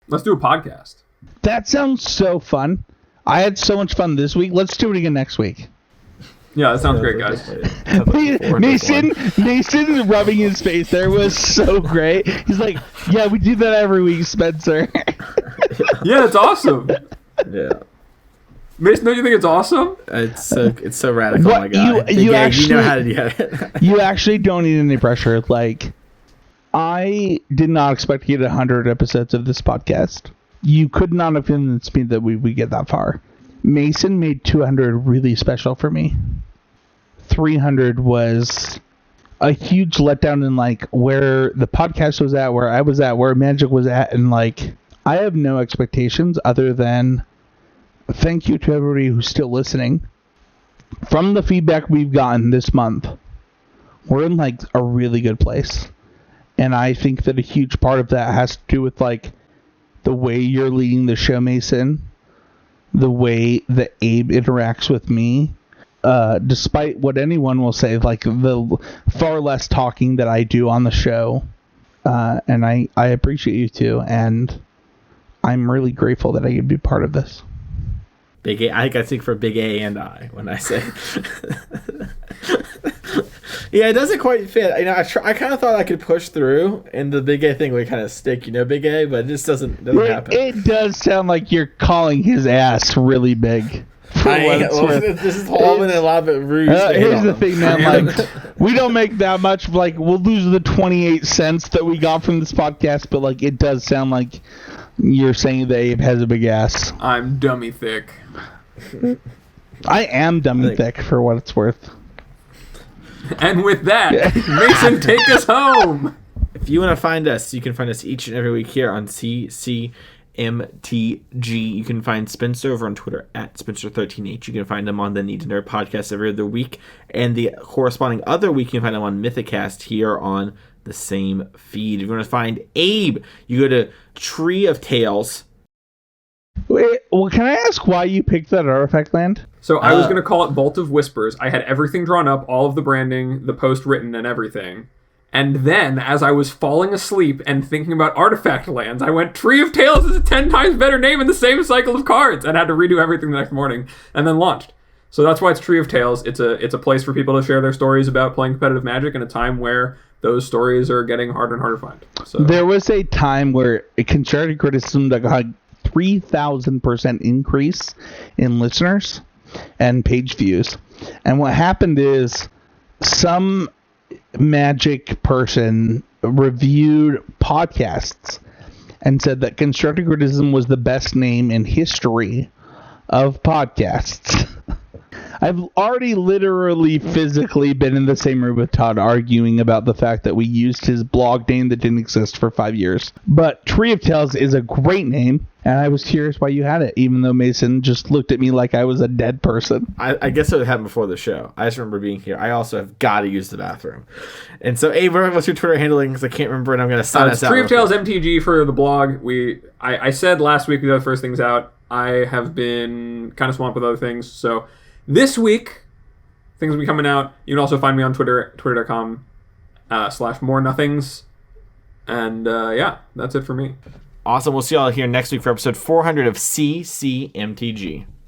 Let's do a podcast. That sounds so fun. I had so much fun this week. Let's do it again next week. Yeah, that sounds great, guys. Mason rubbing his face there was so great. He's like, yeah, we do that every week, Spencer. Yeah, it's awesome. Yeah. Mason, don't you think it's awesome? It's so radical, What, my God. you actually, you know how to do it. You actually don't need any pressure. Like, I did not expect to get 100 episodes of this podcast. You could not have convinced me that we would get that far. Mason made 200 really special for me. 300 was a huge letdown in like where the podcast was at, where I was at, where Magic was at, and like I have no expectations other than thank you to everybody who's still listening. From the feedback we've gotten this month, we're in like a really good place. And I think that a huge part of that has to do with like the way you're leading the show, Mason, the way that Abe interacts with me, despite what anyone will say, like the far less talking that I do on the show. And I appreciate you too. And I'm really grateful that I could be part of this. Big A. I think I speak for Big A and I when I say. Yeah, it doesn't quite fit. You know, I kind of thought I could push through, and the Big A thing would kind of stick, you know, Big A, but it just doesn't happen. It does sound like you're calling his ass really big. This is all been a lot of it rude. Here's the thing, man. Like, we don't make that much. Like, we'll lose the 28 cents that we got from this podcast, but like, it does sound like you're saying that Abe has a big ass. I'm dummy thick. I am dummy thick for what it's worth. And with that, Mason, take us home. If you want to find us, you can find us each and every week here on CCMTG. You can find Spencer over on Twitter at Spencer13H. You can find him on the Need to Nerd podcast every other week. And the corresponding other week, you can find him on Mythicast here on the same feed. If you want to find Abe, you go to Tree of Tales. Wait, well, can I ask why you picked that artifact land? So I was going to call it Vault of Whispers. I had everything drawn up, all of the branding, the post written, and everything. And then, as I was falling asleep and thinking about artifact lands, I went, Tree of Tales is a 10 times better name in the same cycle of cards, and had to redo everything the next morning, and then launched. So that's why it's Tree of Tales. It's a place for people to share their stories about playing competitive Magic in a time where those stories are getting harder and harder to find. So there was a time where a constructive criticism that got 3,000% increase in listeners and page views. And what happened is some Magic person reviewed podcasts and said that constructive criticism was the best name in history of podcasts. I've already literally physically been in the same room with Todd arguing about the fact that we used his blog name that didn't exist for 5 years. But Tree of Tales is a great name, and I was curious why you had it, even though Mason just looked at me like I was a dead person. I guess it happened before the show. I just remember being here. I also have got to use the bathroom. And so, Abe, what's your Twitter handling? Because I can't remember, and I'm going to sign us out. Tree of Tales MTG for the blog. I said last week we got the first things out. I have been kind of swamped with other things, so this week, things will be coming out. You can also find me on Twitter, twitter.com/morenothings. And yeah, that's it for me. Awesome. We'll see y'all here next week for episode 400 of CCMTG.